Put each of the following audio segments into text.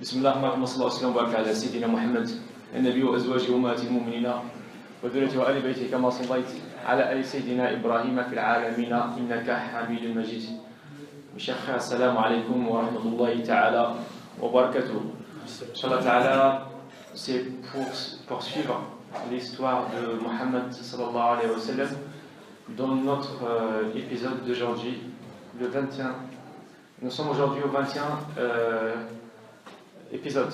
بسم الله الرحمن الرحيم وصلى الله وسلم وبارك على سيدنا محمد النبي وازواجه وامهات المؤمنين وذريته وآل بيته كما صليت على آل سيدنا إبراهيم في العالمين إنك حميد مجيد. Mes chers frères, assalamu alaikum wa rahmatullahi ta'ala wa barakatuh. Inch'Allah ta'ala, c'est pour poursuivre l'histoire de Muhammad sallallahu alayhi wa sallam dans notre épisode d'aujourd'hui, le 21. Nous sommes aujourd'hui au 21 épisode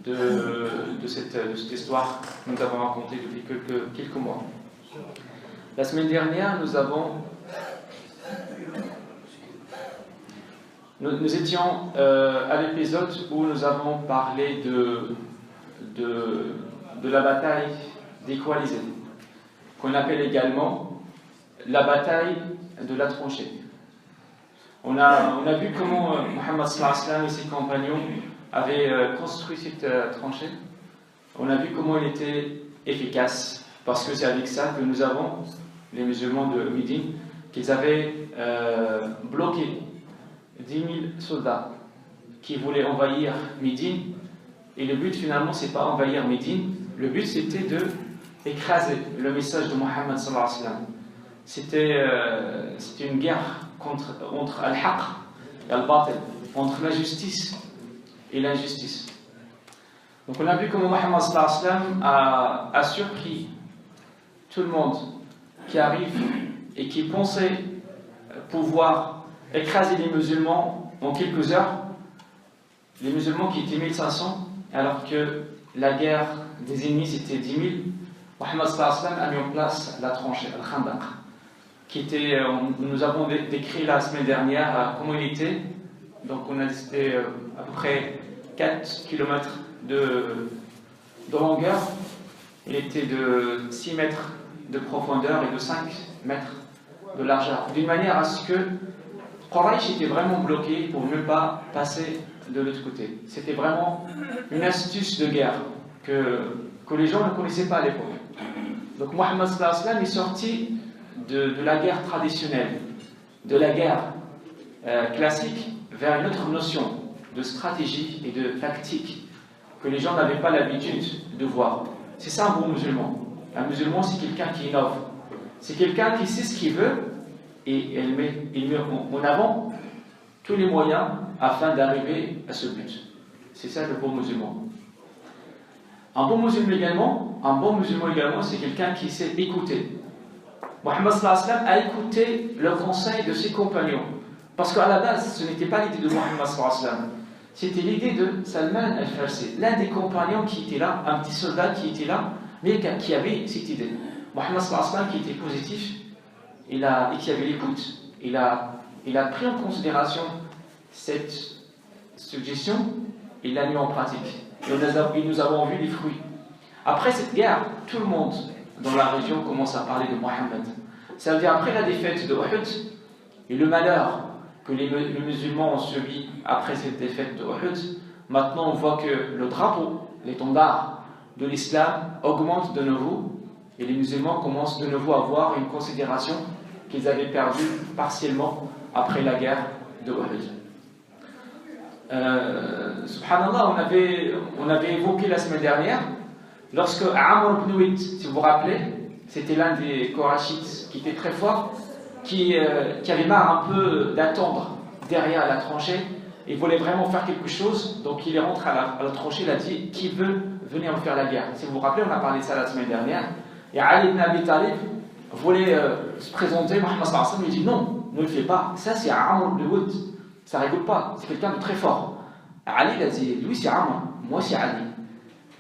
de cette histoire que nous avons racontée depuis quelques mois. La semaine dernière, nous étions à l'épisode où nous avons parlé de la bataille des coalisés, qu'on appelle également la bataille de la tranchée. On a vu comment Muhammad sallallahu alayhi wa sallam et ses compagnons avaient construit cette tranchée. On a vu comment elle était efficace, parce que c'est avec ça que nous avons, les musulmans de Médine, qu'ils avaient bloqué 10 000 soldats qui voulaient envahir Médine. Et le but finalement, c'est pas envahir Médine, le but c'était de écraser le message de Muhammad sallallahu alayhi wa sallam. C'était une guerre entre al-haq et al-batil, entre la justice et l'injustice. Donc on a vu comment Muhammad sallallahu alayhi wa sallam a surpris tout le monde qui arrive et qui pensait pouvoir écraser les musulmans en quelques heures, les musulmans qui étaient 1500, alors que la guerre des ennemis c'était 10 000. Muhammad sallallahu alayhi wa sallam a mis en place la tranchée, al-Khandaq, qui était, nous avons décrit la semaine dernière comment il était. Donc on a décidé à peu près 4 km de longueur. Il était de 6 mètres de profondeur et de 5 mètres de largeur, d'une manière à ce que Quraysh était vraiment bloqué pour ne pas passer de l'autre côté. C'était vraiment une astuce de guerre que les gens ne connaissaient pas à l'époque. Donc Muhammad sallallahu alayhi wa sallam est sorti de la guerre traditionnelle, de la guerre classique, vers une autre notion de stratégie et de tactique que les gens n'avaient pas l'habitude de voir. C'est ça un bon musulman. Un musulman, c'est quelqu'un qui innove. C'est quelqu'un qui sait ce qu'il veut et il met en avant tous les moyens afin d'arriver à ce but. C'est ça le bon musulman. Un bon musulman également, c'est quelqu'un qui sait écouter. Muhammad sallallahu alayhi wa sallam a écouté le conseil de ses compagnons. Parce qu'à la base, ce n'était pas l'idée de Muhammad sallallahu alayhi wa sallam. C'était l'idée de Salman al-Farsi, l'un des compagnons qui était là, un petit soldat qui était là, mais qui avait cette idée. Muhammad sallallahu alayhi wa sallam qui était positif et qui avait l'écoute, il a pris en considération cette suggestion et l'a mis en pratique. Et nous avons vu les fruits. Après cette guerre, tout le monde dans la région commence à parler de Muhammad. Ça veut dire après la défaite de Uhud et le malheur que les musulmans ont subi après cette défaite de Uhud, maintenant on voit que le drapeau, l'étendard de l'islam augmente de nouveau et les musulmans commencent de nouveau à avoir une considération qu'ils avaient perdue partiellement après la guerre de Uhud. Subhanallah, on avait évoqué la semaine dernière, lorsque Amr ibn Uwayd, si vous vous rappelez, c'était l'un des Qurayshites qui était très fort, qui avait marre un peu d'attendre derrière la tranchée, il voulait vraiment faire quelque chose, donc il est rentré à la tranchée, il a dit qui veut venir me faire la guerre. Si vous vous rappelez, on a parlé de ça la semaine dernière, et Ali ibn Abi Talib voulait se présenter, Muhammad sallallahu alayhi wa sallam, il dit non, ne le fais pas, ça c'est Amr ibn Uwayd, ça rigole pas, c'est quelqu'un de très fort. Ali il a dit, lui c'est Amr, moi c'est Ali.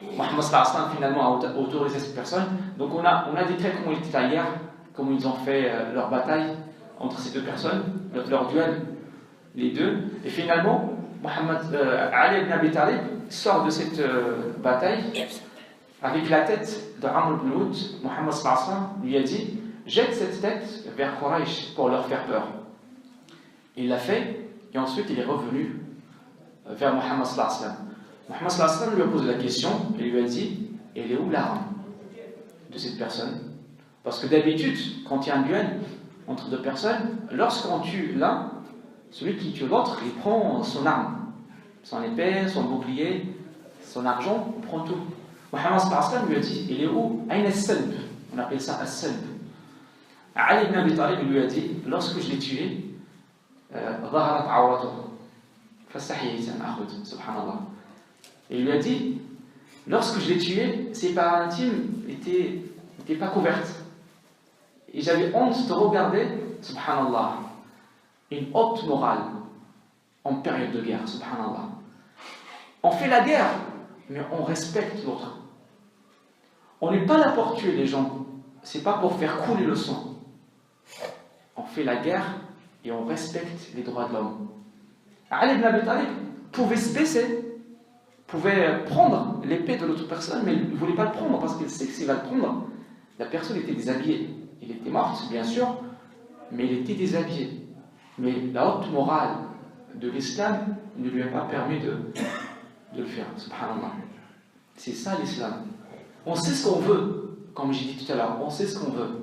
Muhammad sallallahu alayhi wa sallam finalement a autorisé cette personne. Donc on a décrit comment il était la guerre, comment ils ont fait leur bataille entre ces deux personnes, leur duel, les deux. Et finalement, Ali ibn Abi Talib sort de cette bataille avec la tête de Amr ibn Uwayd. Muhammad sallallahu alayhi wa sallam lui a dit, jette cette tête vers Quraysh pour leur faire peur. Il l'a fait et ensuite il est revenu vers Muhammad sallallahu alayhi wa sallam. Muhammad sallallahu alayhi wa sallam lui a posé la question et lui a dit, elle est où l'arme de cette personne? Parce que d'habitude, quand il y a un duel entre deux personnes, lorsqu'on tue l'un, celui qui tue l'autre, il prend son arme. son épée, son bouclier, son argent, on prend tout. Mohammed sallallahu alayhi wa sallam lui a dit, il est où? Aïn as-salb. On appelle ça as-salb. Ali ibn Abi Talib lui a dit, lorsque je l'ai tué, ظهرت عورته فاستحييت أن أخذ سبحان الله. Et il lui a dit, lorsque je l'ai tué, ses parties intimes n'étaient pas couvertes. Et j'avais honte de regarder, subhanallah, une haute morale en période de guerre, subhanallah. On fait la guerre, mais on respecte l'autre. On n'est pas là pour tuer les gens, c'est pas pour faire couler le sang. On fait la guerre et on respecte les droits de l'homme. Ali ibn Abi Talib pouvait se baisser, pouvait prendre l'épée de l'autre personne, mais il ne voulait pas le prendre parce qu'il sait que s'il va le prendre, la personne était déshabillée. Il était mort, bien sûr, mais il était déshabillé. Mais la haute morale de l'islam ne lui a pas permis de le faire, subhanallah. C'est ça l'islam. On sait ce qu'on veut, comme j'ai dit tout à l'heure, on sait ce qu'on veut.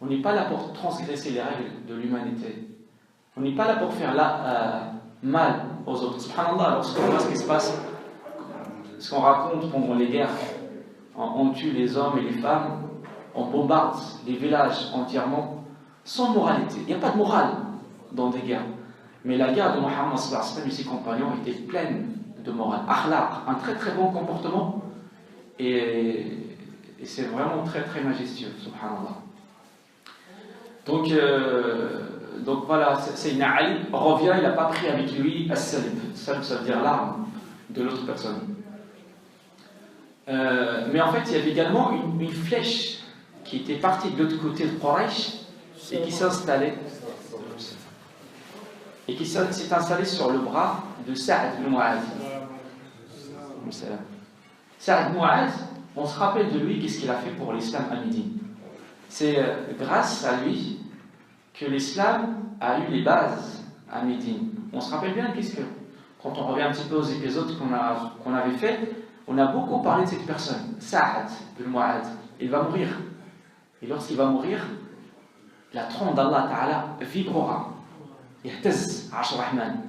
On n'est pas là pour transgresser les règles de l'humanité. On n'est pas là pour faire mal aux autres. Subhanallah, lorsqu'on voit ce qui se passe, ce qu'on raconte pendant les guerres, on tue les hommes et les femmes, on bombarde les villages entièrement, sans moralité. Il n'y a pas de morale dans des guerres. Mais la guerre de Mohammed sallallahu alayhi wa sallam et ses compagnons était pleine de morale. Akhlaq, un très très bon comportement, et c'est vraiment très très majestueux, subhanallah. Donc voilà, Sayyidina Ali revient, il n'a pas pris avec lui as-salib. Salib, ça veut dire l'arme de l'autre personne. Mais en fait, il y avait également une flèche qui était partie de l'autre côté de Quraysh et qui s'est installée sur le bras de Sa'd ibn Mu'adh. Sa'd ibn Mu'adh, on se rappelle de lui, qu'est-ce qu'il a fait pour l'islam à Médine. C'est grâce à lui que l'islam a eu les bases à Médine. On se rappelle bien quand on revient un petit peu aux épisodes qu'on avait fait, on a beaucoup parlé de cette personne, Sa'd ibn Mu'adh. Il va mourir. Et lorsqu'il va mourir, la trône d'Allah Ta'ala vibrera. Yahtaz Arsh Rahman.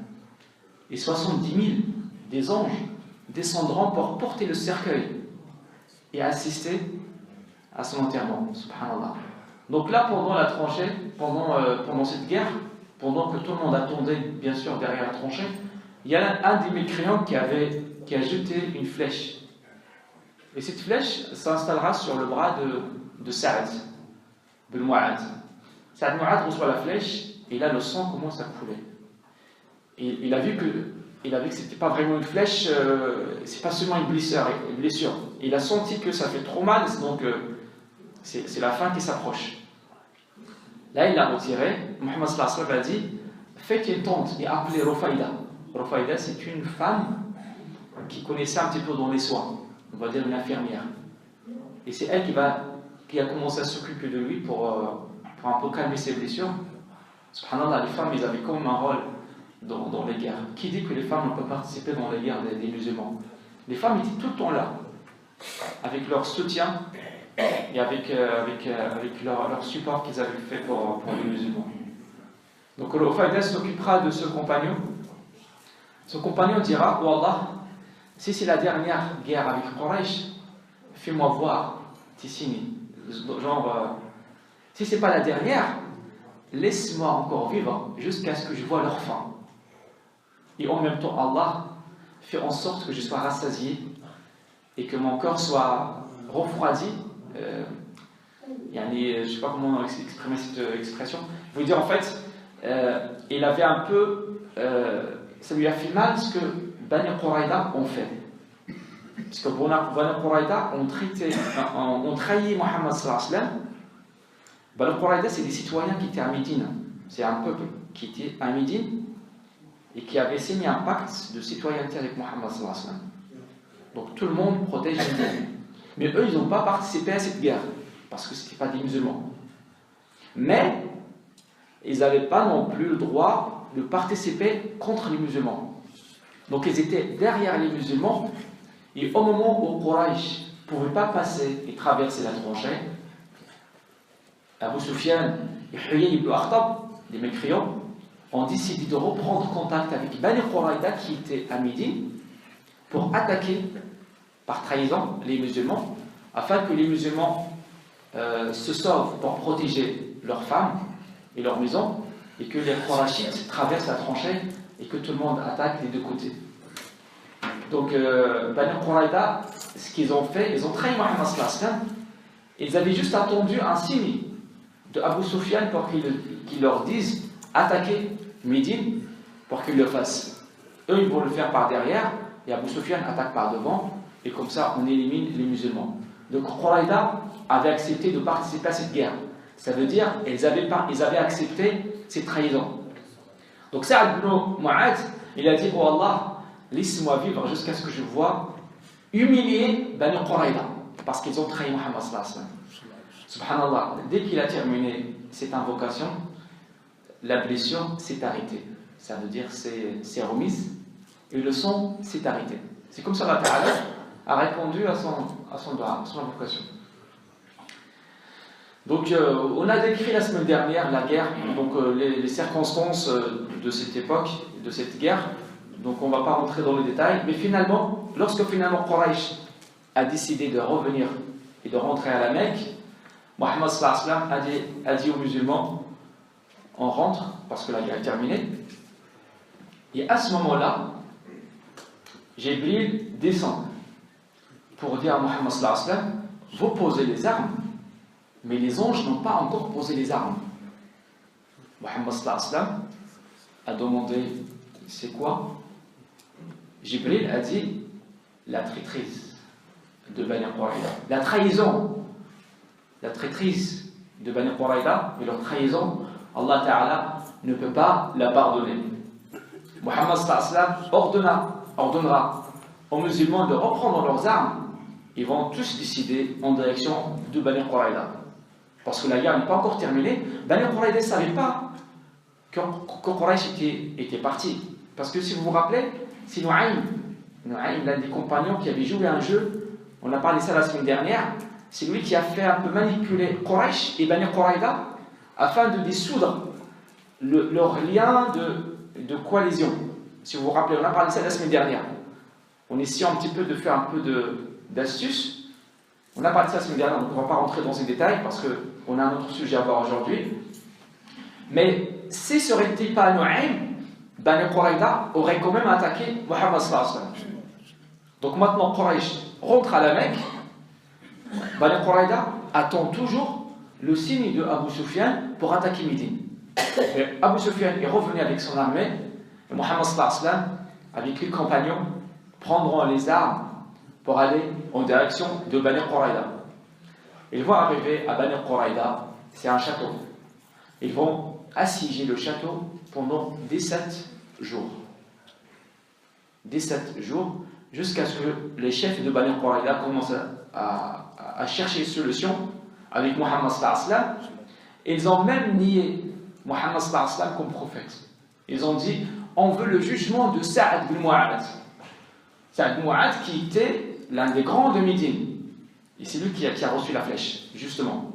Et 70 000 des anges descendront pour porter le cercueil et assister à son enterrement. Subhanallah. Donc là, pendant la tranchée, pendant cette guerre, pendant que tout le monde attendait, bien sûr, derrière la tranchée, il y a un des mécréants qui a jeté une flèche. Et cette flèche s'installera sur le bras de Sa'd ibn Mu'adh. Sa'd ibn Mu'adh reçoit la flèche, et là le sang commence à couler. Et il a vu que c'était pas vraiment une flèche, c'est pas seulement une blessure. Et il a senti que ça fait trop mal, donc c'est la fin qui s'approche. Là, il l'a retiré. Mohammed sallallahu alayhi wa sallam a dit, faites une tente et appelez Rufaïda. Rufaïda, c'est une femme qui connaissait un petit peu dans les soins, on va dire une infirmière. Et c'est elle qui a commencé à s'occuper de lui pour un peu calmer ses blessures. Subhanallah, les femmes, ils avaient quand même un rôle dans les guerres. Qui dit que les femmes ne peuvent participer dans les guerres des musulmans? Les femmes étaient tout le temps là, avec leur soutien et avec leur support qu'ils avaient fait pour les musulmans. Donc Rufaïda s'occupera de ce compagnon. Ce compagnon dira, oh Allah, si c'est la dernière guerre avec Quraysh, fais-moi voir tes signes. Genre, si c'est pas la dernière, laisse-moi encore vivre jusqu'à ce que je vois leur fin. Et en même temps, Allah fait en sorte que je sois rassasié et que mon corps soit refroidi. Je ne sais pas comment exprimer cette expression. Je veux dire, en fait, il avait un peu, ça lui a fait mal ce que Bani Quraïda ont fait. Parce que Bani Quraïda ont trahi Mohammed sallallahu alayhi wa sallam. Bani Quraïda, c'est des citoyens qui étaient à Médine. C'est un peuple qui était à Médine et qui avait signé un pacte de citoyenneté avec Mohammed sallallahu alayhi wa sallam. Donc tout le monde protège Médine. Mais eux, ils n'ont pas participé à cette guerre parce que ce n'étaient pas des musulmans. Mais ils n'avaient pas non plus le droit de participer contre les musulmans. Donc ils étaient derrière les musulmans, et au moment où Quraysh ne pouvait pas passer et traverser la tranchée, Abu Sufyan et Huyay ibn Akhtab, les mécréants, ont décidé de reprendre contact avec Bani Quraïda qui était à Médine pour attaquer par trahison les musulmans, afin que les musulmans se sauvent pour protéger leurs femmes et leurs maisons, et que les Qurayshites traversent la tranchée et que tout le monde attaque des deux côtés. Donc, Bani Quraïda, ce qu'ils ont fait, ils ont trahi Muhammad sallallahu alayhi wa sallam. Ils avaient juste attendu un signe de Abu Sufyan pour qu'il leur dise attaquer Médine pour qu'ils le fassent. Eux, ils vont le faire par derrière et Abu Sufyan attaque par devant, et comme ça, on élimine les musulmans. Donc, Quraïda avait accepté de participer à cette guerre. Ça veut dire qu'ils avaient accepté cette trahison. Donc, Sa'ad ibn Mu'adh, il a dit oh Allah, laisse-moi vivre jusqu'à ce que je vois humilier Bani Quraïda, parce qu'ils ont trahi Muhammad sallallahu alayhi wa sallam. Subhanallah, dès qu'il a terminé cette invocation, la blessure s'est arrêtée. Ça veut dire c'est remise, et le sang s'est arrêté. C'est comme ça Allah Ta'ala a répondu à son dua, à son invocation. Donc, on a décrit la semaine dernière la guerre, donc les circonstances de cette époque, de cette guerre. Donc, on ne va pas rentrer dans le détail. Mais finalement, lorsque Quraysh a décidé de revenir et de rentrer à la Mecque, Muhammad sallallahu alayhi wa sallam a dit aux musulmans on rentre parce que la guerre est terminée. Et à ce moment-là, Jibril descend pour dire à Muhammad sallallahu alayhi wa sallam vous posez les armes. Mais les anges n'ont pas encore posé les armes. Muhammad sallallahu alayhi wa sallam a demandé c'est quoi? Jibril a dit la traîtrise de Bani Quraïda. La trahison, la traîtrise de Bani Quraïda et leur trahison, Allah Ta'ala ne peut pas la pardonner. Muhammad sallallahu alayhi wa sallam ordonnera aux musulmans de reprendre leurs armes. Ils vont tous décider en direction de Bani Quraïda. Parce que la guerre n'est pas encore terminée. Bani Quraïda ne savait pas que Quraysh était parti. Parce que si vous vous rappelez, c'est Nu'aym, l'un des compagnons qui avait joué un jeu, on a parlé de ça la semaine dernière, c'est lui qui a fait un peu manipuler Quraysh et Bani Quraïda afin de dissoudre leur lien de coalition. Si vous vous rappelez, on a parlé de ça la semaine dernière. On essaie un petit peu de faire un peu d'astuce. On a parlé de ça la semaine dernière, donc on ne va pas rentrer dans ces détails parce qu'on a un autre sujet à voir aujourd'hui. Mais si ce n'aurait été pas Nu'aym, Bani Quraïda aurait quand même attaqué Muhammad sallallahu alayhi wa sallam. Donc maintenant Quraysh rentre à la Mecque. Bani Quraïda attend toujours le signe de Abu Sufyan pour attaquer Médine. Abu Sufyan est revenu avec son armée et Muhammad sallallahu alayhi wa sallam, avec les compagnons, prendront les armes pour aller en direction de Bani Quraïda. Ils vont arriver à Bani Quraïda, c'est un château. Ils vont assiéger le château pendant 17 jours. 17 jours, jusqu'à ce que les chefs de Bani Quraïda commencent à chercher une solution avec Muhammad sallallahu alayhi wa sallam. Ils ont même nié Muhammad sallallahu alayhi wa sallam comme prophète. Ils ont dit on veut le jugement de Sa'ad ibn Mu'adh. Sa'ad ibn Mu'adh qui était l'un des grands de Médine. Et c'est lui qui a reçu la flèche, justement.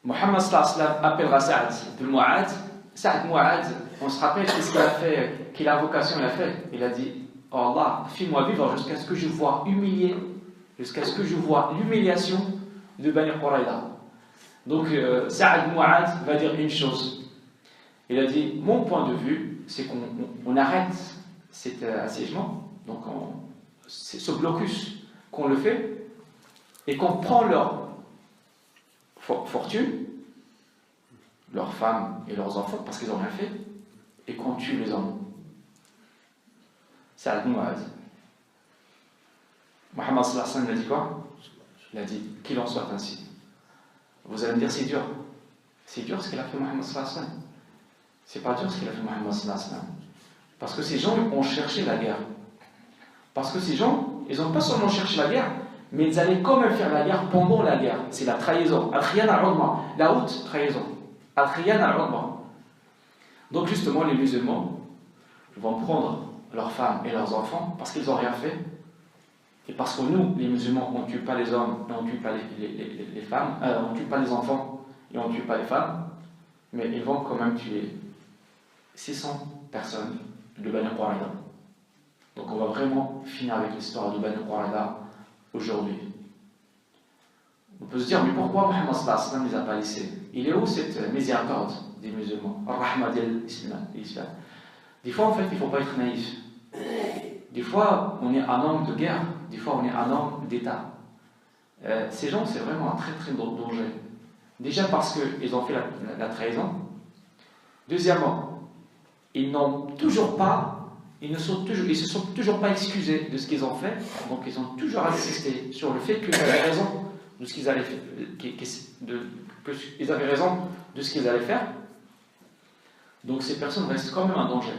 Muhammad sallallahu alayhi wa sallam appellera Sa'ad ibn Mu'adh. Sa'ad ibn Mu'adh, on se rappelle ce qu'il a fait, quelle invocation il a fait. Il a dit oh Allah, fais-moi vivre jusqu'à ce que je vois humilier, jusqu'à ce que je vois l'humiliation de Bani Quraïda. Donc Sa'ad ibn Mu'adh va dire une chose. Il a dit mon point de vue, c'est qu'on arrête cet assiégement, donc ce blocus, qu'on le fait, et qu'on prend leur fortune, leurs femmes et leurs enfants, parce qu'ils n'ont rien fait, et qu'on tue les hommes. Sa'ad ibn Mu'adh. Muhammad sallallahu alayhi wa sallam a dit quoi? Il a dit qu'il en soit ainsi. Vous allez me dire c'est dur. C'est dur ce qu'il a fait Muhammad sallallahu alayhi wa sallam. C'est pas dur ce qu'il a fait Muhammad sallallahu alayhi wa sallam. Parce que ces gens ont cherché la guerre. Parce que ces gens, ils n'ont pas seulement cherché la guerre, mais ils allaient quand même faire la guerre pendant la guerre. C'est la trahison. Al-Khiyan al-Udma. La haute trahison. Al-Khiyan al-Udma. Donc justement, les musulmans vont prendre leurs femmes et leurs enfants parce qu'ils n'ont rien fait. Et parce que nous, les musulmans, on ne tue pas les hommes, on ne tue pas les femmes, on ne tue pas les enfants et on ne tue pas les femmes, mais ils vont quand même tuer 600 personnes de Bani Quraïda. Donc on va vraiment finir avec l'histoire de Bani Qurayza aujourd'hui. On peut se dire, mais pourquoi Muhammad sallallahu alayhi wa sallam ne les a pas laissés? Il est où cette miséricorde des musulmans? Ar-Rahma de l'islam. Des fois, en fait, il ne faut pas être naïf. Des fois, on est un homme de guerre, des fois, on est un homme d'État. Ces gens, c'est vraiment un très très gros danger. Déjà parce qu'ils ont fait la trahison. Deuxièmement, ils ne se sont toujours pas excusés de ce qu'ils ont fait, donc ils ont toujours insisté sur le fait qu'ils avaient raison de ce qu'ils allaient faire, qu'ils avaient raison de ce qu'ils allaient faire. Donc ces personnes restent quand même un danger.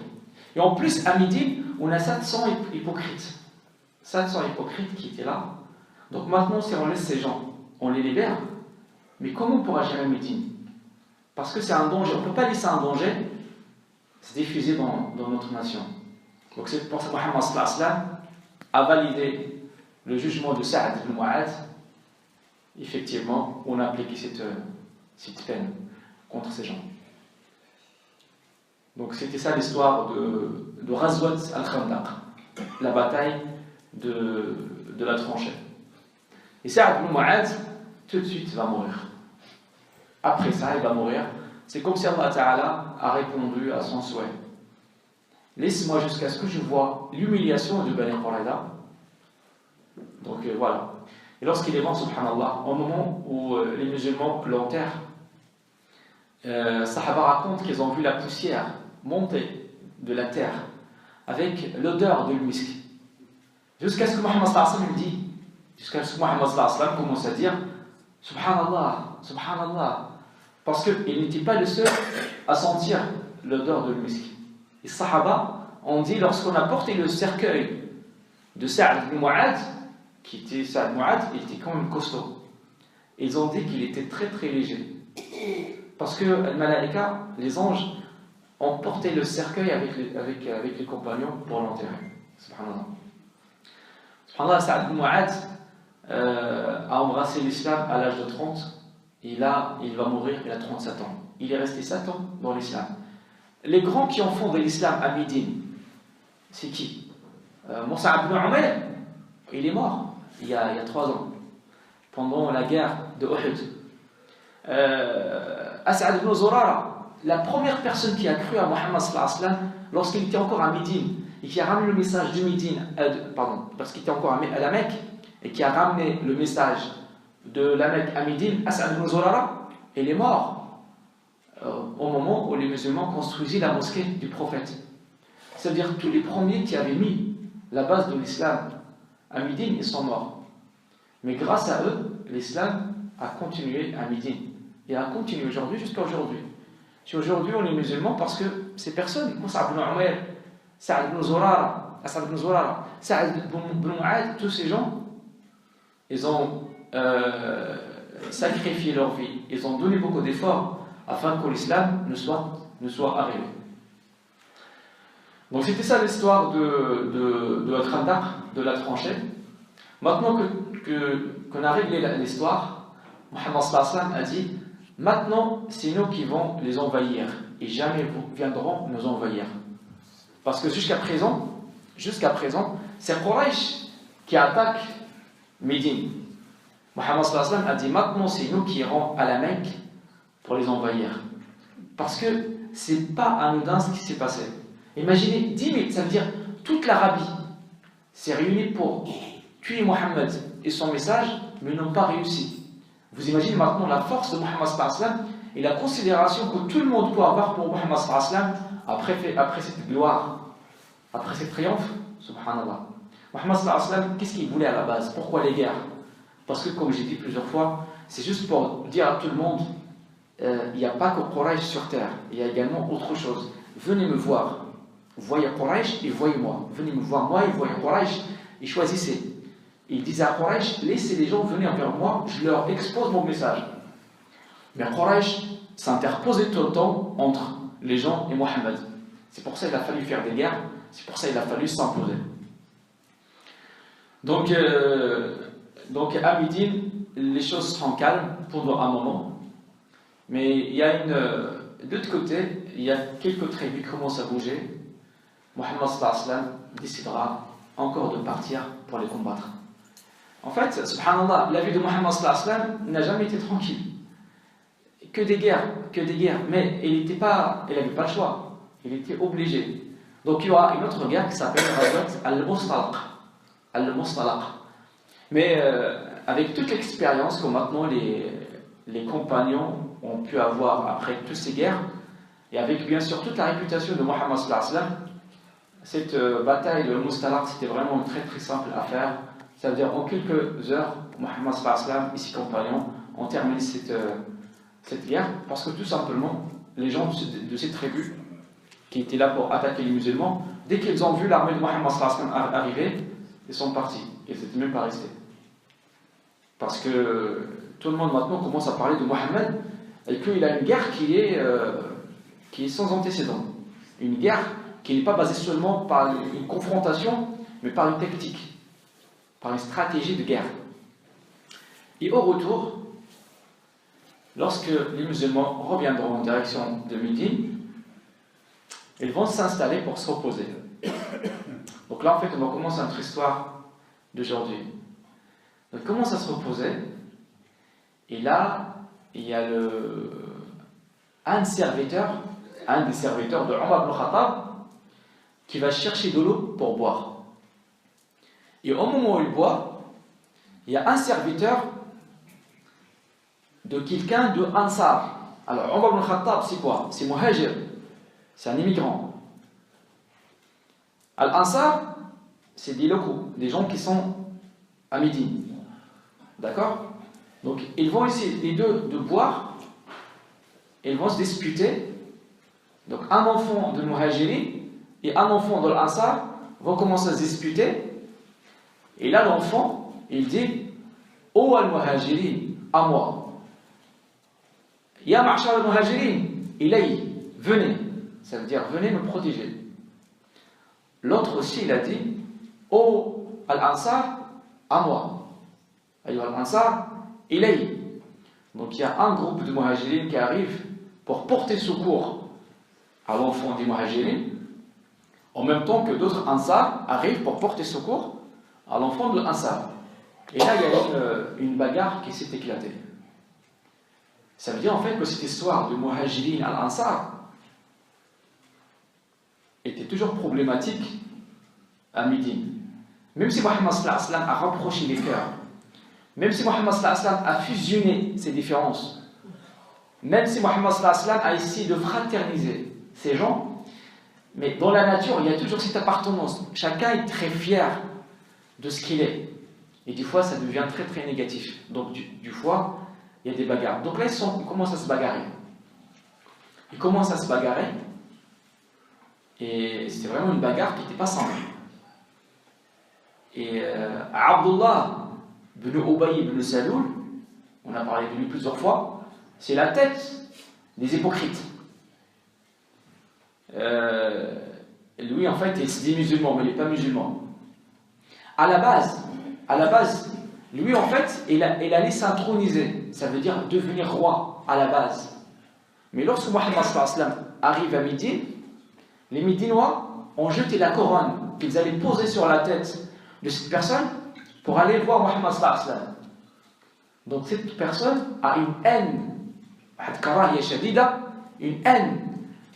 Et en plus, à midi, on a 700 hypocrites. 700 hypocrites qui étaient là. Donc maintenant, si on laisse ces gens, on les libère, mais comment on pourra gérer Médine? Parce que c'est un danger. On ne peut pas laisser un danger se diffuser dans notre nation. Donc c'est pour ça que Muhammad sallallahu alayhi wa sallam a validé le jugement de Sa'd ibn Mu'adh. Effectivement, on a appliqué cette peine contre ces gens. Donc c'était ça l'histoire de Ghazwat al-Khandaq, la bataille de la tranchée. Et Sa'd ibn Mu'adh, tout de suite, va mourir. Après ça, il va mourir. C'est comme si Allah Ta'ala a répondu à son souhait. Laisse-moi jusqu'à ce que je vois l'humiliation de Bani Qurayza. Donc voilà. Et lorsqu'il est mort, subhanallah, au moment où les musulmans l'enterrent, Sahaba racontent qu'ils ont vu la poussière monter de la terre avec l'odeur de l'huisk. Jusqu'à ce que Muhammad sallallahu alayhi wa sallam dit, jusqu'à ce que Muhammad sallallahu alayhi wa sallam commence à dire Subhanallah, Subhanallah, parce qu'il n'était pas le seul à sentir l'odeur de l'huisk. Les Sahaba ont dit, lorsqu'on a porté le cercueil de Sa'd ibn Mu'adh, qui était Sa'd ibn Mu'adh, il était quand même costaud. Ils ont dit qu'il était très très léger. Parce que les anges, ont porté le cercueil avec les compagnons pour l'enterrer. Subhanallah. Subhanallah, Sa'd ibn Mu'adh a embrassé l'islam à l'âge de 30. Et là, il va mourir, il a 37 ans. Il est resté 7 ans dans l'islam. Les grands qui ont fondé l'islam à Médine, c'est qui? Mus'ab ibn Umayr, il est mort il y a 3 ans, pendant la guerre de Uhud. As'ad ibn Zurara, la première personne qui a cru à Muhammad sallallahu alayhi wa sallam lorsqu'il était encore à Médine et qui a ramené le message de Médine, lorsqu'il était encore à la Mecque et qui a ramené le message de la Mecque à Médine, As'ad ibn Zurara, il est mort au moment où les musulmans construisaient la mosquée du prophète. C'est-à-dire tous les premiers qui avaient mis la base de l'islam à Médine, ils sont morts. Mais grâce à eux, l'islam a continué à Médine et a continué aujourd'hui jusqu'à aujourd'hui. Si aujourd'hui on est musulman, parce que ces personnes, Mus'ab ibn Umayr, Sa'd ibn Zurara, Sa'd ibn Mu'adh, tous ces gens, ils ont sacrifié leur vie, ils ont donné beaucoup d'efforts afin que l'islam ne soit arrivé. Donc c'était ça l'histoire de la Khandaq, de la tranchée. Maintenant qu'on a réglé l'histoire, Muhammad sallallahu alayhi wa sallam a dit, maintenant c'est nous qui vont les envahir et jamais vous viendront nous envahir. Parce que jusqu'à présent, c'est Quraysh qui attaque Médine. Muhammad sallallahu alayhi wa sallam a dit, maintenant c'est nous qui irons à la Mecque pour les envahir. Parce que c'est pas anodin ce qui s'est passé. Imaginez 10 000, ça veut dire toute l'Arabie s'est réunie pour tuer Mohammed et son message, mais n'ont pas réussi. Vous imaginez maintenant la force de Muhammad sallallahu alayhi wa sallam et la considération que tout le monde peut avoir pour Muhammad sallallahu alayhi wa sallam après cette gloire, après cette triomphe. Subhanallah. Muhammad sallallahu alayhi wa sallam, qu'est-ce qu'il voulait à la base? Pourquoi les guerres? Parce que, comme j'ai dit plusieurs fois, c'est juste pour dire à tout le monde, il n'y a pas que Quraysh sur terre, il y a également autre chose. Venez me voir. Voyez Quraysh et voyez-moi. Venez me voir moi et voyez Quraysh et choisissez. Il disait à Quraysh, laissez les gens venir vers moi, je leur expose mon message. Mais Quraysh s'interposait tout le temps entre les gens et Mohammed. C'est pour ça qu'il a fallu faire des guerres, c'est pour ça qu'il a fallu s'imposer. Donc à Médine, les choses seront calmes pendant un moment. Mais il y a de l'autre côté, il y a quelques tribus qui commencent à bouger. Muhammad sallallahu alayhi wa sallam décidera encore de partir pour les combattre. En fait, subhanallah, la vie de Muhammad sallallahu alayhi wa sallam n'a jamais été tranquille. Que des guerres. Mais il n'avait pas le choix. Il était obligé. Donc il y aura une autre guerre qui s'appelle Al-Mustalaq. Mais avec toute l'expérience que maintenant les compagnons ont pu avoir après toutes ces guerres, et avec bien sûr toute la réputation de Muhammad sallallahu alayhi wa sallam, cette bataille de Mustalaq, c'était vraiment très très simple à faire. Ça veut dire en quelques heures, Muhammad sallallahu alayhi wa sallam et ses compagnons ont terminé cette guerre, parce que tout simplement, les gens de ces tribus qui étaient là pour attaquer les musulmans, dès qu'ils ont vu l'armée de Muhammad sallallahu alayhi wa sallam arriver, ils sont partis. Ils n'étaient même pas restés. Parce que tout le monde maintenant commence à parler de Muhammad et qu'il a une guerre qui est sans antécédent. Une guerre qui n'est pas basée seulement par une confrontation, mais par une tactique, par une stratégie de guerre. Et au retour, lorsque les musulmans reviendront en direction de Médine, ils vont s'installer pour se reposer. Donc là, en fait, on va commencer notre histoire d'aujourd'hui. Donc, ils commencent à se reposer, et là, il y a un des serviteurs de Omar ibn Khattab qui va chercher de l'eau pour boire. Et au moment où il boit, il y a un serviteur de quelqu'un de Ansar. Alors, Omar ibn Khattab, c'est quoi? C'est Muhajir, c'est un immigrant. Al-Ansar, c'est des locaux, des gens qui sont à Médine. D'accord? Donc, ils vont essayer, les deux, de boire, et ils vont se disputer. Donc, un enfant de Muhajiri et un enfant de l'Ansar vont commencer à se disputer. Et là, l'enfant, il dit: Oh al-Muhajiri, à moi. Ya ma'shar al-Muhajirin, ilay, venez. Ça veut dire venez me protéger. L'autre aussi, il a dit: Oh al-Ansar, à moi. Ayyuha al-Ansar, ilay. Donc il y a un groupe de Muhajirin qui arrive pour porter secours à l'enfant des Muhajirin, en même temps que d'autres Ansar arrivent pour porter secours à l'enfant de l'Ansar. Et là, il y a une bagarre qui s'est éclatée. Ça veut dire en fait que cette histoire de Muhajirin à l'Ansar était toujours problématique à Médine. Même si Muhammad sallallahu alayhi wa sallam a rapproché les cœurs, même si Muhammad sallallahu alayhi wa sallam a fusionné ces différences, même si Muhammad sallallahu alayhi wa sallam a essayé de fraterniser ces gens, mais dans la nature, il y a toujours cette appartenance. Chacun est très fier de ce qu'il est. Et des fois, ça devient très très négatif. Donc, du fois, il y a des bagarres. Donc là, ils commencent à se bagarrer. Ils commencent à se bagarrer. Et c'était vraiment une bagarre qui n'était pas simple. Et Abdullah ibn Ubay ibn Salul, on a parlé de lui plusieurs fois, c'est la tête des hypocrites. Lui, en fait, il se dit musulman, mais il n'est pas musulman. À la base, lui, en fait, il allait s'introniser, ça veut dire devenir roi à la base. Mais lorsque Muhammad sallallahu alayhi wa sallam arrive à Médine, les Médinois ont jeté la couronne qu'ils allaient poser sur la tête de cette personne pour aller voir Muhammad sallallahu alayhi wa sallam. Donc cette personne a une haine, une haine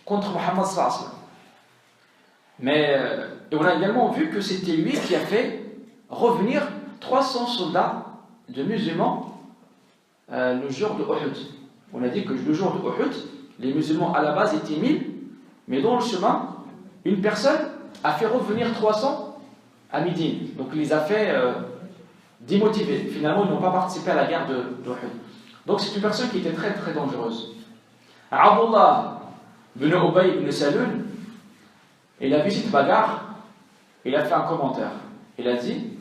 contre Muhammad sallallahu alayhi wa sallam. Mais on a également vu que c'était lui qui a fait revenir 300 soldats de musulmans le jour de Uhud. On a dit que le jour de Uhud, les musulmans à la base étaient 1000, mais dans le chemin, une personne a fait revenir 300 à Médine. Donc il les a fait démotiver. Finalement, ils n'ont pas participé à la guerre de Uhud. Donc c'est une personne qui était très très dangereuse. Abdullah ibn Ubay ibn Salul, il a vu cette bagarre, il a fait un commentaire. Il a dit: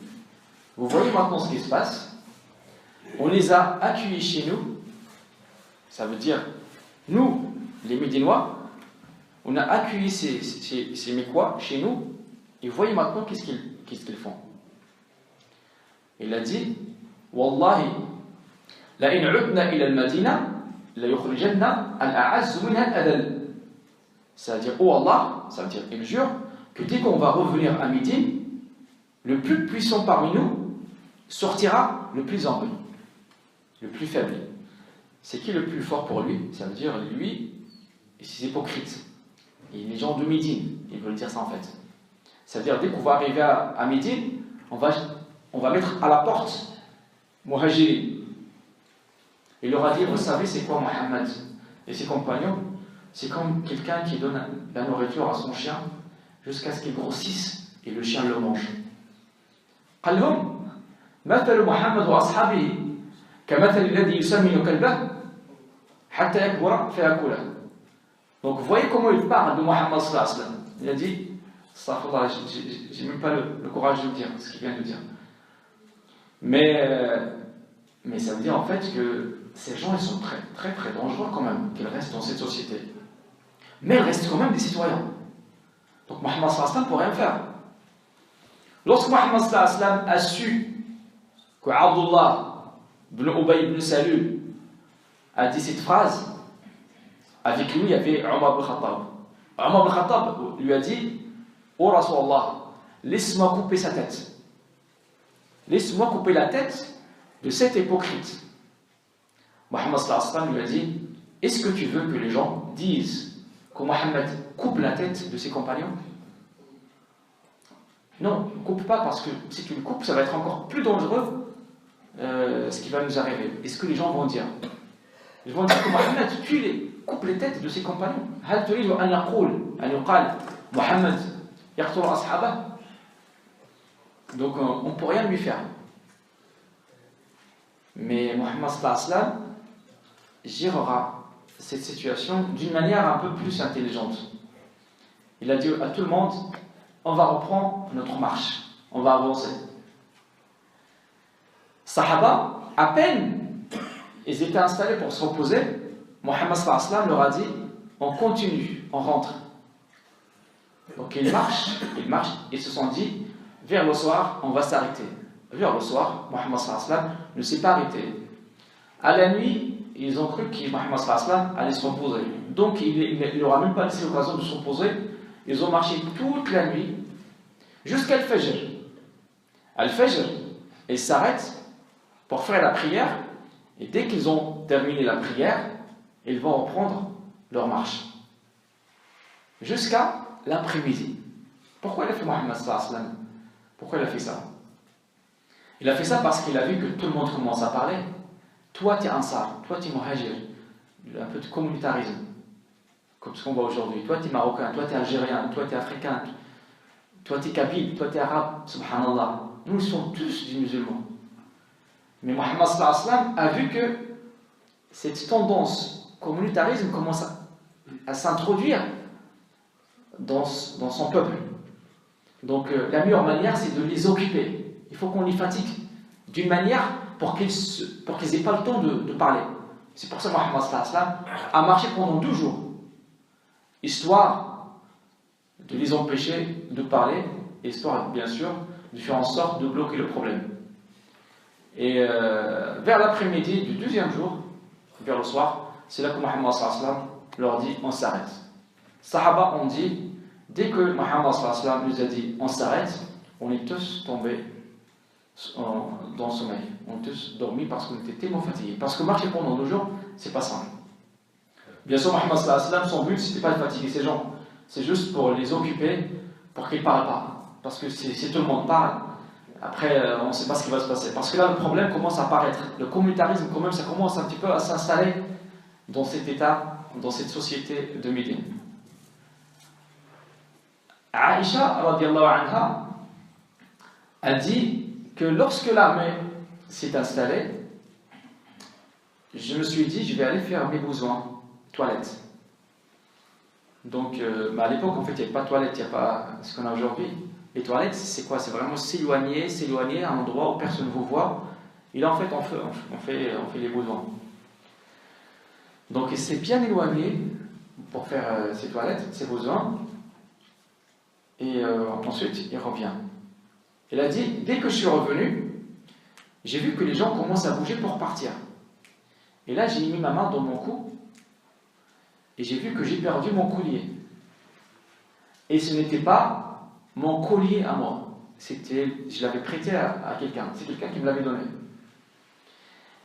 vous voyez maintenant ce qui se passe, on les a accueillis chez nous, ça veut dire, nous, les Médinois, on a accueilli ces Mécois chez nous, et vous voyez maintenant qu'est-ce qu'ils font. Il a dit: Wallahi, la in udna ila al-Madina, la yukhrijanna al-a'azzu minha al-adal. Ça veut dire, oh Allah, ça veut dire, il jure que dès qu'on va revenir à Médine, le plus puissant parmi nous sortira le plus humble, le plus faible. C'est qui le plus fort pour lui? Ça veut dire lui et ses hypocrites. Et les gens de Médine, ils veulent dire ça en fait. Ça veut dire dès qu'on va arriver à Médine, on va mettre à la porte Muhajirin. Il leur a dit, vous savez c'est quoi Mohammed et ses compagnons? C'est comme quelqu'un qui donne la nourriture à son chien jusqu'à ce qu'il grossisse et le chien le mange. قال لهم مثل محمد وأصحابه كمثل الذي يسمن كلبه حتى يكبر فيأكله. Donc vous voyez comment il parle de Mohammed sallallahu alayhi wa sallam. Il a dit, j'ai même pas le courage de le dire, ce qu'il vient de dire. Mais ça veut dire en fait que ces gens ils sont très très très dangereux quand même, qu'ils restent dans cette société. Mais ils restent quand même des citoyens. Donc Mohammed sallallahu alayhi wa sallam ne peut rien faire. Lorsque Mohammed sallallahu alayhi wa sallam a su que Abdullah ibn Ubay ibn Salul a dit cette phrase, avec lui il y avait Omar ibn Khattab. Omar ibn Khattab lui a dit, ô Rasulallah, laisse-moi couper sa tête. Laisse-moi couper la tête de cet hypocrite. Mohammed sallallahu alayhi wa sallam lui a dit, est-ce que tu veux que les gens disent que Mohammed coupe la tête de ses compagnons? Non, ne coupe pas, parce que si tu le coupes, ça va être encore plus dangereux ce qui va nous arriver. Est-ce que les gens vont dire? Ils vont dire que Mohammed coupe les têtes de ses compagnons. هل تريد أن يقال محمد يقتل أصحابه? Donc on ne peut rien lui faire. Mais Mohammed sallallahu alayhi wa sallam gérera cette situation d'une manière un peu plus intelligente. Il a dit à tout le monde, on va reprendre notre marche, on va avancer. Sahaba, à peine ils étaient installés pour se reposer, Mohammed sallallahu alayhi wa sallam leur a dit, on continue, on rentre. Donc ils marchent, ils se sont dit, vers le soir, on va s'arrêter. Vers le soir, Mohammed sallallahu alayhi wa sallam ne s'est pas arrêté. À la nuit, ils ont cru que Mohammed sallallahu alayhi wa sallam allait se reposer. Donc il n'aura même pas laissé l'occasion de se reposer. Ils ont marché toute la nuit jusqu'à Al-Fajr. Al-Fajr, ils s'arrêtent pour faire la prière, et dès qu'ils ont terminé la prière, ils vont reprendre leur marche jusqu'à l'après-midi. Pourquoi il a fait Mohammed sallallahu alayhi wa sallam? Pourquoi il a fait ça? Il a fait ça parce qu'il a vu que tout le monde commence à parler. Toi tu es Ansar, toi tu es Muhajir, un peu de communautarisme, comme ce qu'on voit aujourd'hui. Toi tu es Marocain, toi tu es Algérien, toi tu es Africain, toi tu es Kabyle, toi tu es Arabe, subhanallah. Nous sommes tous des musulmans. Mais Mohammed sallallahu alayhi wa sallam a vu que cette tendance communautarisme commence à s'introduire dans son peuple. Donc la meilleure manière c'est de les occuper. Il faut qu'on les fatigue d'une manière pour qu'ils n'aient pas le temps de parler. C'est pour ça que Mohammed sallallahu alayhi wa sallam a marché pendant 12 jours, histoire de les empêcher de parler, histoire bien sûr de faire en sorte de bloquer le problème. Et vers l'après-midi du deuxième jour, vers le soir, c'est là que Mohammed sallallahu alayhi wa sallam leur dit on s'arrête. Sahaba ont dit, dès que Mohammed sallallahu alayhi wa sallam nous a dit on s'arrête, on est tous tombés dans le sommeil. On a tous dormi parce qu'on était tellement fatigués. Parce que marcher pendant 2 jours, c'est pas simple. Bien sûr, Mohammed sallallahu alayhi wa sallam, son but c'était pas de fatiguer ces gens, c'est juste pour les occuper, pour qu'ils parlent pas. Parce que si tout le monde parle, après on ne sait pas ce qui va se passer. Parce que là le problème commence à apparaître. Le communautarisme quand même, ça commence un petit peu à s'installer dans cet état, dans cette société de Médine. Aïcha radiallahu anha a dit que lorsque l'armée s'est installée, je me suis dit je vais aller faire mes besoins, toilettes. Donc à l'époque en fait il n'y avait pas de toilettes, il n'y a pas ce qu'on a aujourd'hui. Les toilettes c'est quoi? C'est vraiment s'éloigner à un endroit où personne ne vous voit, et là en fait on fait les besoins. Donc il s'est bien éloigné pour faire ses toilettes, ses besoins, et ensuite il revient. Il a dit, dès que je suis revenu, j'ai vu que les gens commencent à bouger pour partir. Et là, j'ai mis ma main dans mon cou, et j'ai vu que j'ai perdu mon collier. Et ce n'était pas mon collier à moi, je l'avais prêté à quelqu'un. C'est quelqu'un qui me l'avait donné.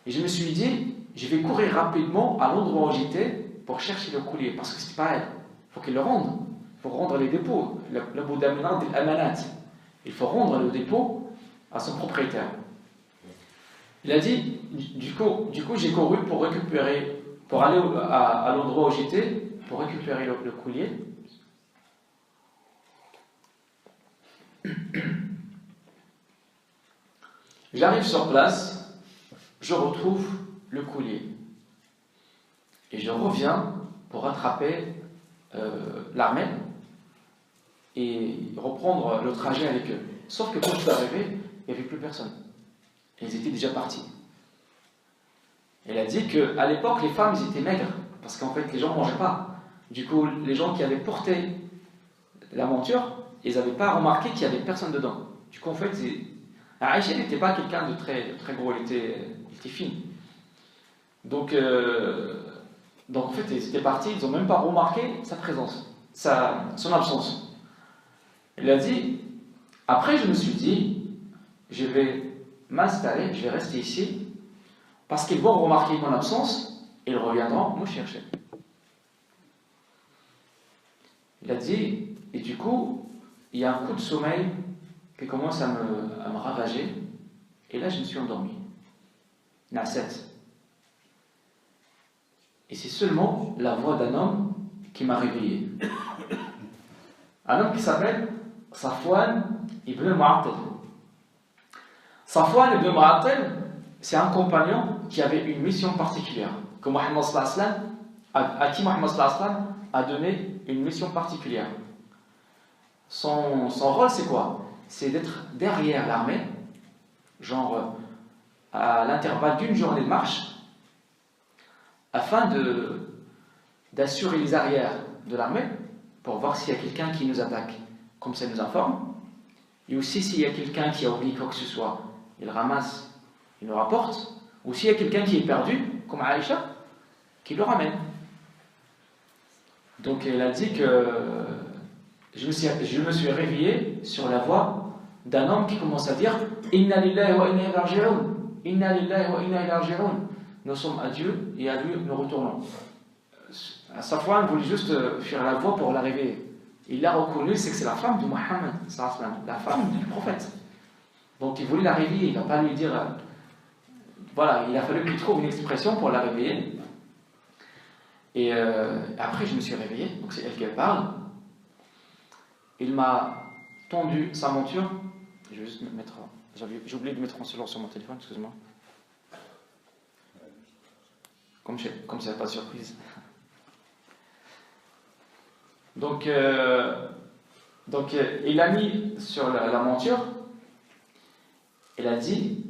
Et je me suis dit, je vais courir rapidement à l'endroit où j'étais pour chercher le collier, parce que c'est pas elle. Il faut qu'il le rende. Il faut rendre les dépôts. Le boudamina de l'amanat. Il faut rendre le dépôt à son propriétaire. Il a dit, du coup j'ai couru pour récupérer, pour aller à l'endroit où j'étais, pour récupérer le collier. J'arrive sur place, je retrouve le collier. Et je reviens pour rattraper l'armée et reprendre le trajet avec eux. Sauf que quand je suis arrivé, il n'y avait plus personne. Ils étaient déjà partis. Elle a dit qu'à l'époque, les femmes, ils étaient maigres, parce qu'en fait, les gens ne mangeaient pas. Du coup, les gens qui avaient porté la monture, ils n'avaient pas remarqué qu'il n'y avait personne dedans. Du coup, en fait, Aïcha n'était pas quelqu'un de très gros, elle était fine. Donc, en fait, ils étaient partis, ils n'ont même pas remarqué sa présence, son absence. Elle a dit, après je me suis dit, je vais m'installer, je vais rester ici, parce qu'ils vont remarquer mon absence, et ils reviendront me chercher. Il a dit, et du coup, il y a un coup de sommeil qui commence à me ravager, et là je me suis endormi. Nasset. Et c'est seulement la voix d'un homme qui m'a réveillé. Un homme qui s'appelle Safwan ibn Mu'attal. Safwan ibn Mu'attal, c'est un compagnon qui avait une mission particulière, que Muhammad sallallahu alayhi wa sallam, à qui Muhammad sallallahu alayhi wa sallam a donné une mission particulière. Son rôle, c'est quoi? C'est d'être derrière l'armée, genre à l'intervalle d'une journée de marche, afin d'assurer les arrières de l'armée pour voir s'il y a quelqu'un qui nous attaque, comme ça il nous informe. Et aussi s'il y a quelqu'un qui a oublié quoi que ce soit, il ramasse, il le rapporte. Ou s'il y a quelqu'un qui est perdu, comme Aïcha, qui le ramène. Donc elle a dit que je me suis réveillé sur la voix d'un homme qui commence à dire Inna lillahi wa inna ilayhi raji'un. Inna lillahi wa inna ilayhi raji'un. Nous sommes à Dieu et à lui nous retournons. Safwan voulait juste faire la voix pour la réveiller. Il l'a reconnu, c'est que c'est la femme de Muhammad, la femme du prophète. Donc il voulait la réveiller, il ne va pas lui dire. Voilà, il a fallu qu'il trouve une expression pour la réveiller. Et après, je me suis réveillé, donc c'est elle qui parle. Il m'a tendu sa monture. Je vais juste me mettre. J'ai oublié de mettre en silence sur mon téléphone, excuse-moi. Comme ça, pas de surprise. Donc, il a mis sur la monture. Il a dit,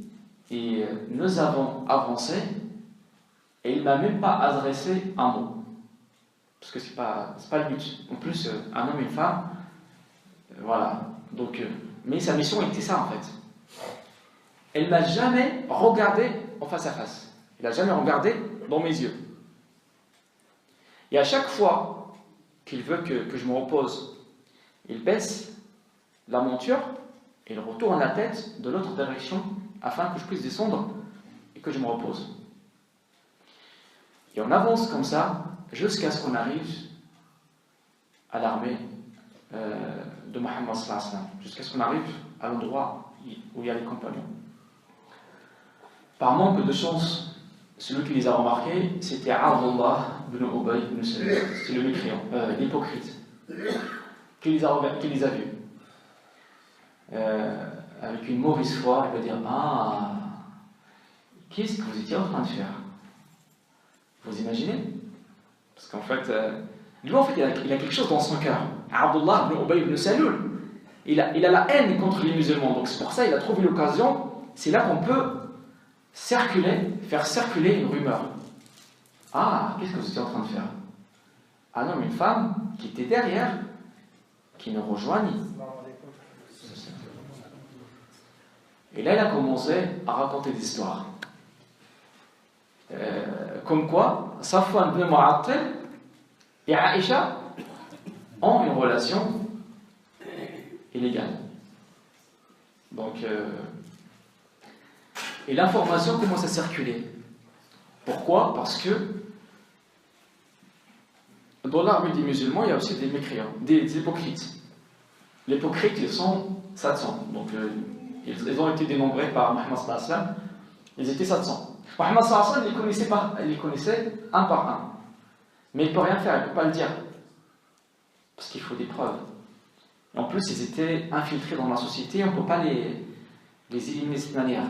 et nous avons avancé, et il m'a même pas adressé un mot, parce que c'est pas le but. En plus, un homme et une femme, voilà. Donc, mais sa mission était ça en fait. Elle m'a jamais regardé en face à face. Il n'a jamais regardé dans mes yeux. Et à chaque fois qu'il veut que je me repose, il baisse la monture et il retourne la tête de l'autre direction afin que je puisse descendre et que je me repose. Et on avance comme ça jusqu'à ce qu'on arrive à l'armée de Muhammad sallallahu alayhi wa sallam, jusqu'à ce qu'on arrive à l'endroit où il y a les compagnons. Par manque de chance, celui qui les a remarqués, c'était Abdullah ibn Ubay ibn Salul, c'est le mécréant, l'hypocrite, qui les a vus. Avec une mauvaise foi, il va dire ah, qu'est-ce que vous étiez en train de faire? Vous imaginez? Parce qu'en fait, lui en fait, il a quelque chose dans son cœur. Abdullah ibn Ubay ibn Salul, il a la haine contre les musulmans, donc c'est pour ça qu'il a trouvé l'occasion. C'est là qu'on peut faire circuler une rumeur. Ah, qu'est-ce que vous étiez en train de faire? Un homme et une femme qui étaient derrière, qui nous rejoignent. Et là, il a commencé à raconter des histoires. Comme quoi, Safwan ibn Mu'attal et Aïcha ont une relation illégale. Donc, et l'information commence à circuler. Pourquoi? Parce que dans l'armée des musulmans, il y a aussi des mécréants, des hypocrites. Les hypocrites, ils sont 700. Donc, ils ont été dénombrés par Mohammed sallallahu alayhi wa sallam. Ils étaient 700. Mohammed sallallahu alayhi wa sallam, il les connaissait un par un. Mais il ne peut rien faire, il ne peut pas le dire. Parce qu'il faut des preuves. Et en plus, ils étaient infiltrés dans la société, on ne peut pas les éliminer de cette manière.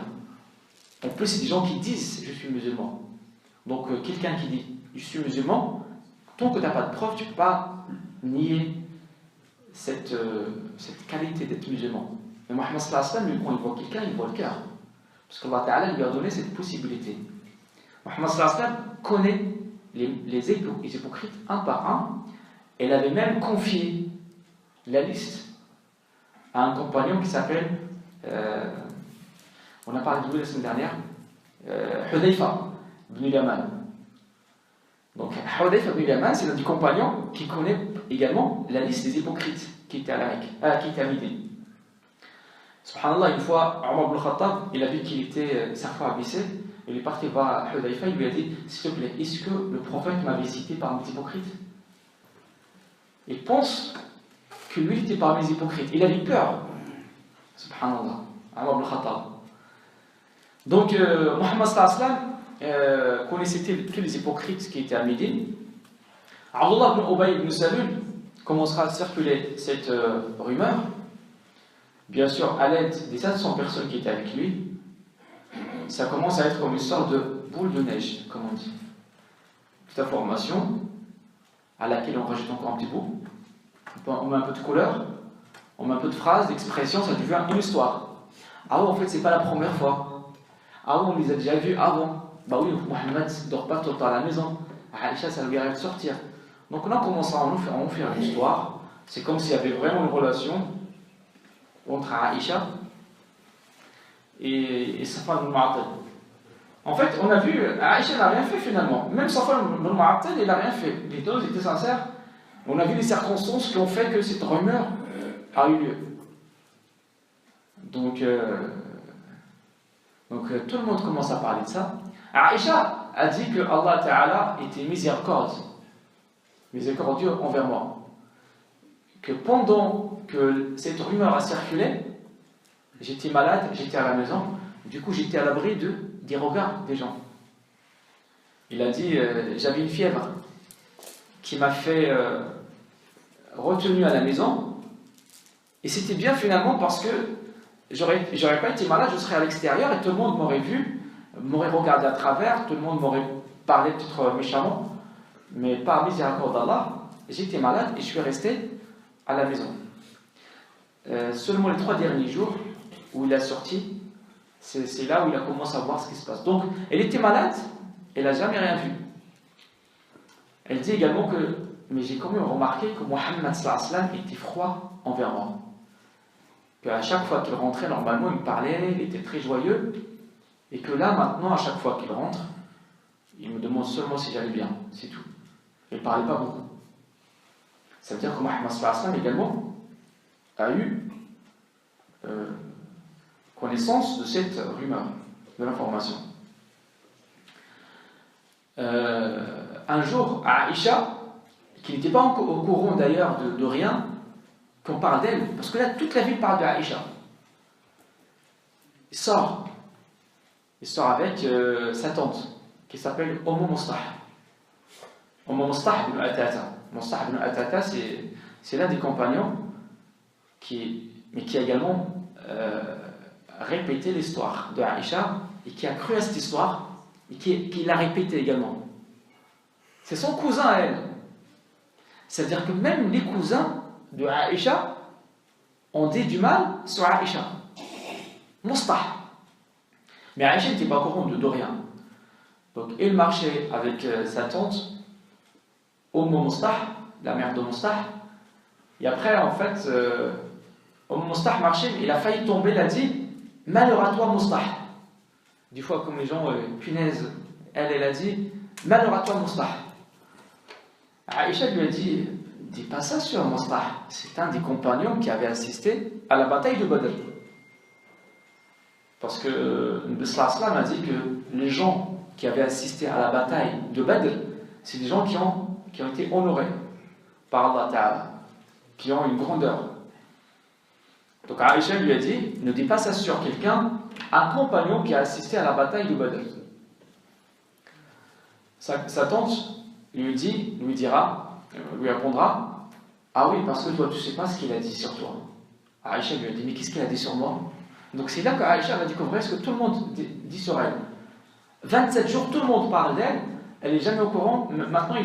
En plus, c'est des gens qui disent je suis musulman. Donc, quelqu'un qui dit je suis musulman, tant que tu n'as pas de preuve, tu ne peux pas nier cette qualité d'être musulman. Mais Mohammed sallallahu alayhi wa sallam, lui, quand il voit quelqu'un, il voit le cœur. Parce qu'Allah Ta'ala lui a donné cette possibilité. Mohammed sallallahu alayhi wa sallam connaît les hypocrites un par un. Elle avait même confié la liste à un compagnon qui s'appelle, on a parlé de lui la semaine dernière, Hudayfa ibn Yaman. Donc Hudayfa ibn Yaman, c'est l'un des compagnons qui connaît également la liste des hypocrites qui étaient qui étaient à Médine. Subhanallah, une fois, Omar ibn Khattab, il a vu qu'il était sa foi abaissée. Il est parti voir Hudayfa, il lui a dit s'il te plaît, est-ce que le prophète m'avait cité parmi les hypocrites? Il pense que lui était parmi les hypocrites. Il a eu peur. Subhanallah. Omar ibn Khattab. Donc, Mohammed sallallahu alayhi wa sallam connaissait que les hypocrites qui étaient à Médine. Abdullah ibn Ubay ibn Salul commencera à circuler cette rumeur. Bien sûr, à l'aide des 700 personnes qui étaient avec lui, ça commence à être comme une sorte de boule de neige, comme on dit. Toute information à laquelle on rajoute encore un petit bout, on met un peu de couleur, on met un peu de phrases, d'expressions, ça devient une histoire. Ah ouais, en fait, c'est pas la première fois. Ah ouais, on les a déjà vus avant. Bah oui, Mohammed ne dort pas tout le temps à la maison. Aïcha, ça lui arrive de sortir. Donc là, on commence à en faire une histoire. C'est comme s'il y avait vraiment une relation entre Aïcha et Safwan ibn Mu'attal. En fait, on a vu, Aïcha n'a rien fait finalement. Même Safwan ibn Mu'attal, il n'a rien fait. Les deux étaient sincères. On a vu les circonstances qui ont fait que cette rumeur a eu lieu. Donc tout le monde commence à parler de ça. Aïcha a dit que Allah Ta'ala était miséricordieux envers moi. Que pendant que cette rumeur a circulé, j'étais malade, j'étais à la maison, du coup j'étais à l'abri des regards des gens. Il a dit, j'avais une fièvre qui m'a fait retenu à la maison, et c'était bien finalement parce que j'aurais pas été malade, je serais à l'extérieur et tout le monde m'aurait vu, m'aurait regardé à travers, tout le monde m'aurait parlé peut-être méchamment, mais par miséricorde d'Allah, j'étais malade et je suis resté à la maison. Seulement les 3 derniers jours où il a sorti, c'est là où il a commencé à voir ce qui se passe. Donc, elle était malade, elle n'a jamais rien vu. Elle dit également que, mais j'ai quand même remarqué que Mohammed sallallahu alayhi wa sallam était froid envers moi. Qu'à chaque fois qu'il rentrait, normalement, il parlait, il était très joyeux, et que là, maintenant, à chaque fois qu'il rentre, il me demande seulement si j'allais bien, c'est tout. Il ne parlait pas beaucoup. Ça veut dire que Mohammed sallallahu alayhi wa sallam également a eu connaissance de cette rumeur, de l'information. Un jour, Aïcha, qui n'était pas au courant d'ailleurs de rien, qu'on parle d'elle, parce que là, toute la ville parle d'Aïcha. Il sort avec sa tante, qui s'appelle Mustah. Mustah ibn Atata. Mustah ibn Atata, c'est l'un des compagnons qui a également répété l'histoire de Aïcha et qui a cru à cette histoire et qui l'a répété également. C'est son cousin à elle. C'est-à-dire que même les cousins de Aïcha ont dit du mal sur Aïcha. Mustah. Mais Aïcha n'était pas au courant de rien. Donc il marchait avec sa tante, Mustah, la mère de Mustah. Et après, en fait, Mustah marchait, il a failli tomber, il a dit malheur à toi, Mustah. Des fois, comme les gens, punaise, elle a dit malheur à toi, Mustah. Aïcha lui a dit dis pas ça sur Mustah. C'est un des compagnons qui avait assisté à la bataille de Badr. Parce que le Prophète a dit que les gens qui avaient assisté à la bataille de Badr, c'est des gens qui ont été honorés par Allah Ta'ala, qui ont une grandeur. Donc Aïcha lui a dit, ne dis pas ça sur quelqu'un, un compagnon qui a assisté à la bataille de Badr. Sa tante lui répondra, ah oui, parce que toi tu sais pas ce qu'il a dit sur toi. Aïcha lui a dit, mais qu'est-ce qu'il a dit sur moi? Donc c'est là qu'Aïcha va découvrir ce que tout le monde dit sur elle. 27 jours, tout le monde parle d'elle, elle n'est jamais au courant, maintenant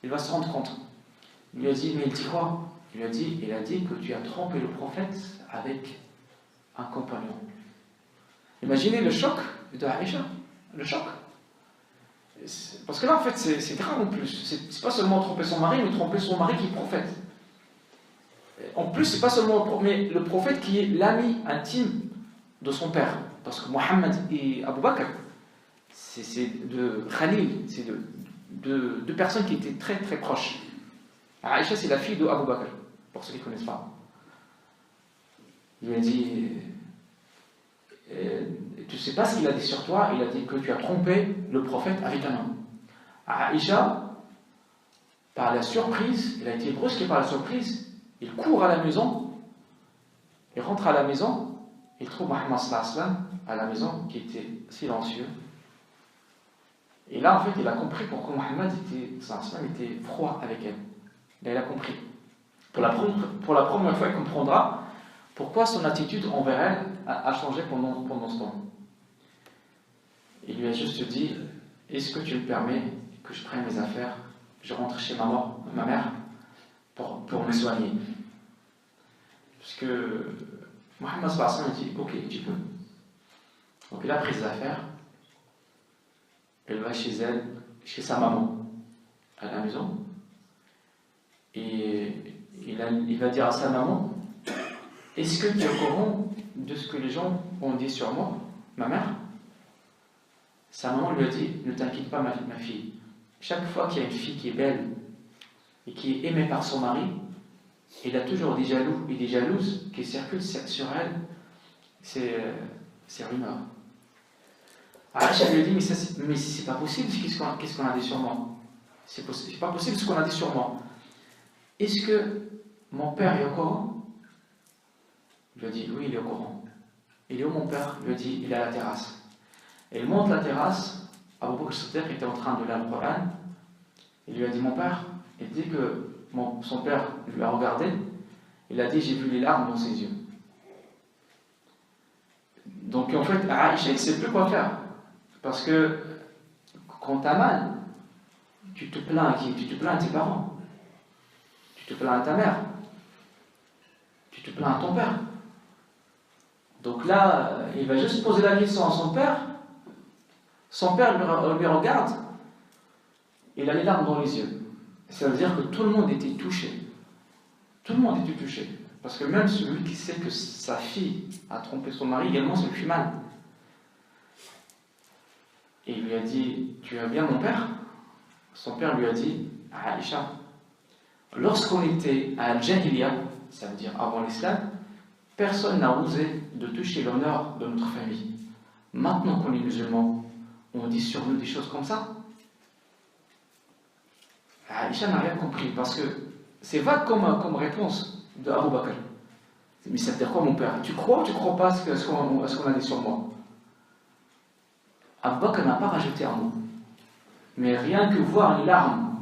il va se rendre compte. Il lui a dit, mais il dit quoi? Il a dit que tu as trompé le prophète avec un compagnon. Imaginez le choc de Aïcha, le choc. Parce que là, en fait, c'est grave en plus. C'est pas seulement tromper son mari, mais tromper son mari qui est prophète. En plus, c'est pas seulement mais le prophète qui est l'ami intime de son père. Parce que Mohammed et Abu Bakr, c'est de Khalil, c'est deux personnes qui étaient très très proches. Aïcha, c'est la fille de Abu Bakr, pour ceux qui ne connaissent pas. Il lui a dit, tu ne sais pas ce qu'il a dit sur toi, il a dit que tu as trompé le prophète avec un homme. Aïcha, par la surprise, il a été brusqué par la surprise, il court à la maison, il rentre à la maison, il trouve Mohammed sallallahu alayhi wa sallam à la maison qui était silencieux. Et là, en fait, il a compris pourquoi Mohammed était froid avec elle. Là, il a compris. Pour la première fois, il comprendra pourquoi son attitude envers elle a changé pendant ce temps. Il lui a juste dit, est-ce que tu me permets que je prenne mes affaires, je rentre chez ma mère, pour me soigner? Parce que Mohammed sallallahu alayhi wa sallam dit, ok, tu peux. Donc il a pris ses affaires, elle va chez sa maman, à la maison, et il va dire à sa maman, est-ce que tu es au courant de ce que les gens ont dit sur moi, ma mère? Sa maman lui a dit, ne t'inquiète pas ma fille, chaque fois qu'il y a une fille qui est belle et qui est aimée par son mari, il a toujours des jaloux et des jalouses qui circulent sur elle, c'est rumeur. Aïcha lui a dit, mais c'est pas possible, qu'est-ce qu'on a dit sur moi? C'est pas possible ce qu'on a dit sur moi. Est-ce que mon père est au courant? Il lui a dit, oui, il est au courant. Il est où mon père? Il lui a dit, il est à la terrasse. Et il monte la terrasse, Abu Bakr Siddiq était en train de lire le Coran. Il lui a dit, mon père, il dit que son père lui a regardé, il a dit, j'ai vu les larmes dans ses yeux. Donc en fait, Aïcha ne sait plus quoi faire. Parce que quand tu as mal, tu te plains à tes parents, tu te plains à ta mère, tu te plains à ton père. Donc là, il va juste poser la question à son père. Son père lui regarde, il a les larmes dans les yeux. Ça veut dire que tout le monde était touché. Tout le monde était touché. Parce que même celui qui sait que sa fille a trompé son mari, également ça lui fait mal. Et il lui a dit, tu vas bien mon père? Son père lui a dit, Aïcha, lorsqu'on était à Al-Jahiliya, ça veut dire avant l'islam, personne n'a osé de toucher l'honneur de notre famille. Maintenant qu'on est musulmans, on dit sur nous des choses comme ça. Aïcha n'a rien compris parce que c'est vague comme réponse de Abu Bakr. Mais ça veut dire quoi mon père? Tu crois ou tu crois pas à ce qu'on a dit sur moi? Abu Bakr n'a pas rajouté un mot. Mais rien que voir les larmes.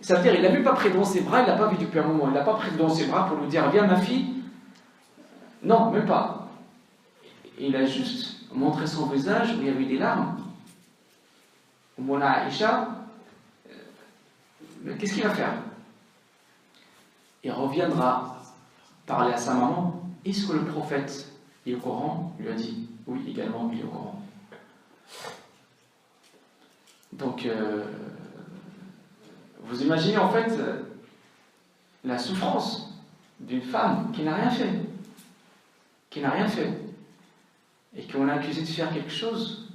Ça veut dire qu'il ne l'a même pas pris dans ses bras, il ne l'a pas vu depuis un moment. Il ne l'a pas pris dans ses bras pour lui dire viens ma fille. Non, même pas. Il a juste montré son visage où il y avait des larmes. Mon Aïcha, qu'est-ce qu'il va faire? Il reviendra parler à sa maman. Est-ce que le prophète est au courant? Il lui a dit oui, également, il est au courant. Donc, vous imaginez en fait la souffrance d'une femme qui n'a rien fait, et qu'on a accusé de faire quelque chose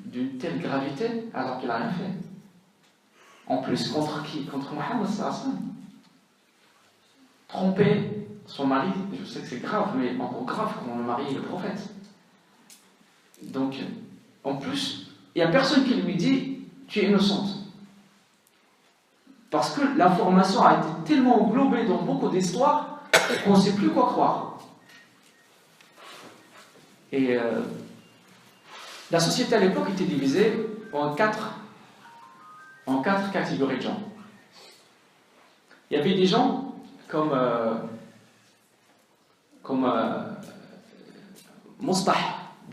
d'une telle gravité alors qu'elle n'a rien fait. En plus, contre qui? Contre Mohammed sallallahu alayhi wa sallam. Tromper son mari, je sais que c'est grave, mais encore grave quand le mari est le prophète. Donc, en plus, il n'y a personne qui lui dit « tu es innocente ». Parce que l'information a été tellement englobée dans beaucoup d'histoires qu'on ne sait plus quoi croire. Et la société à l'époque était divisée en quatre catégories de gens. Il y avait des gens comme Mustah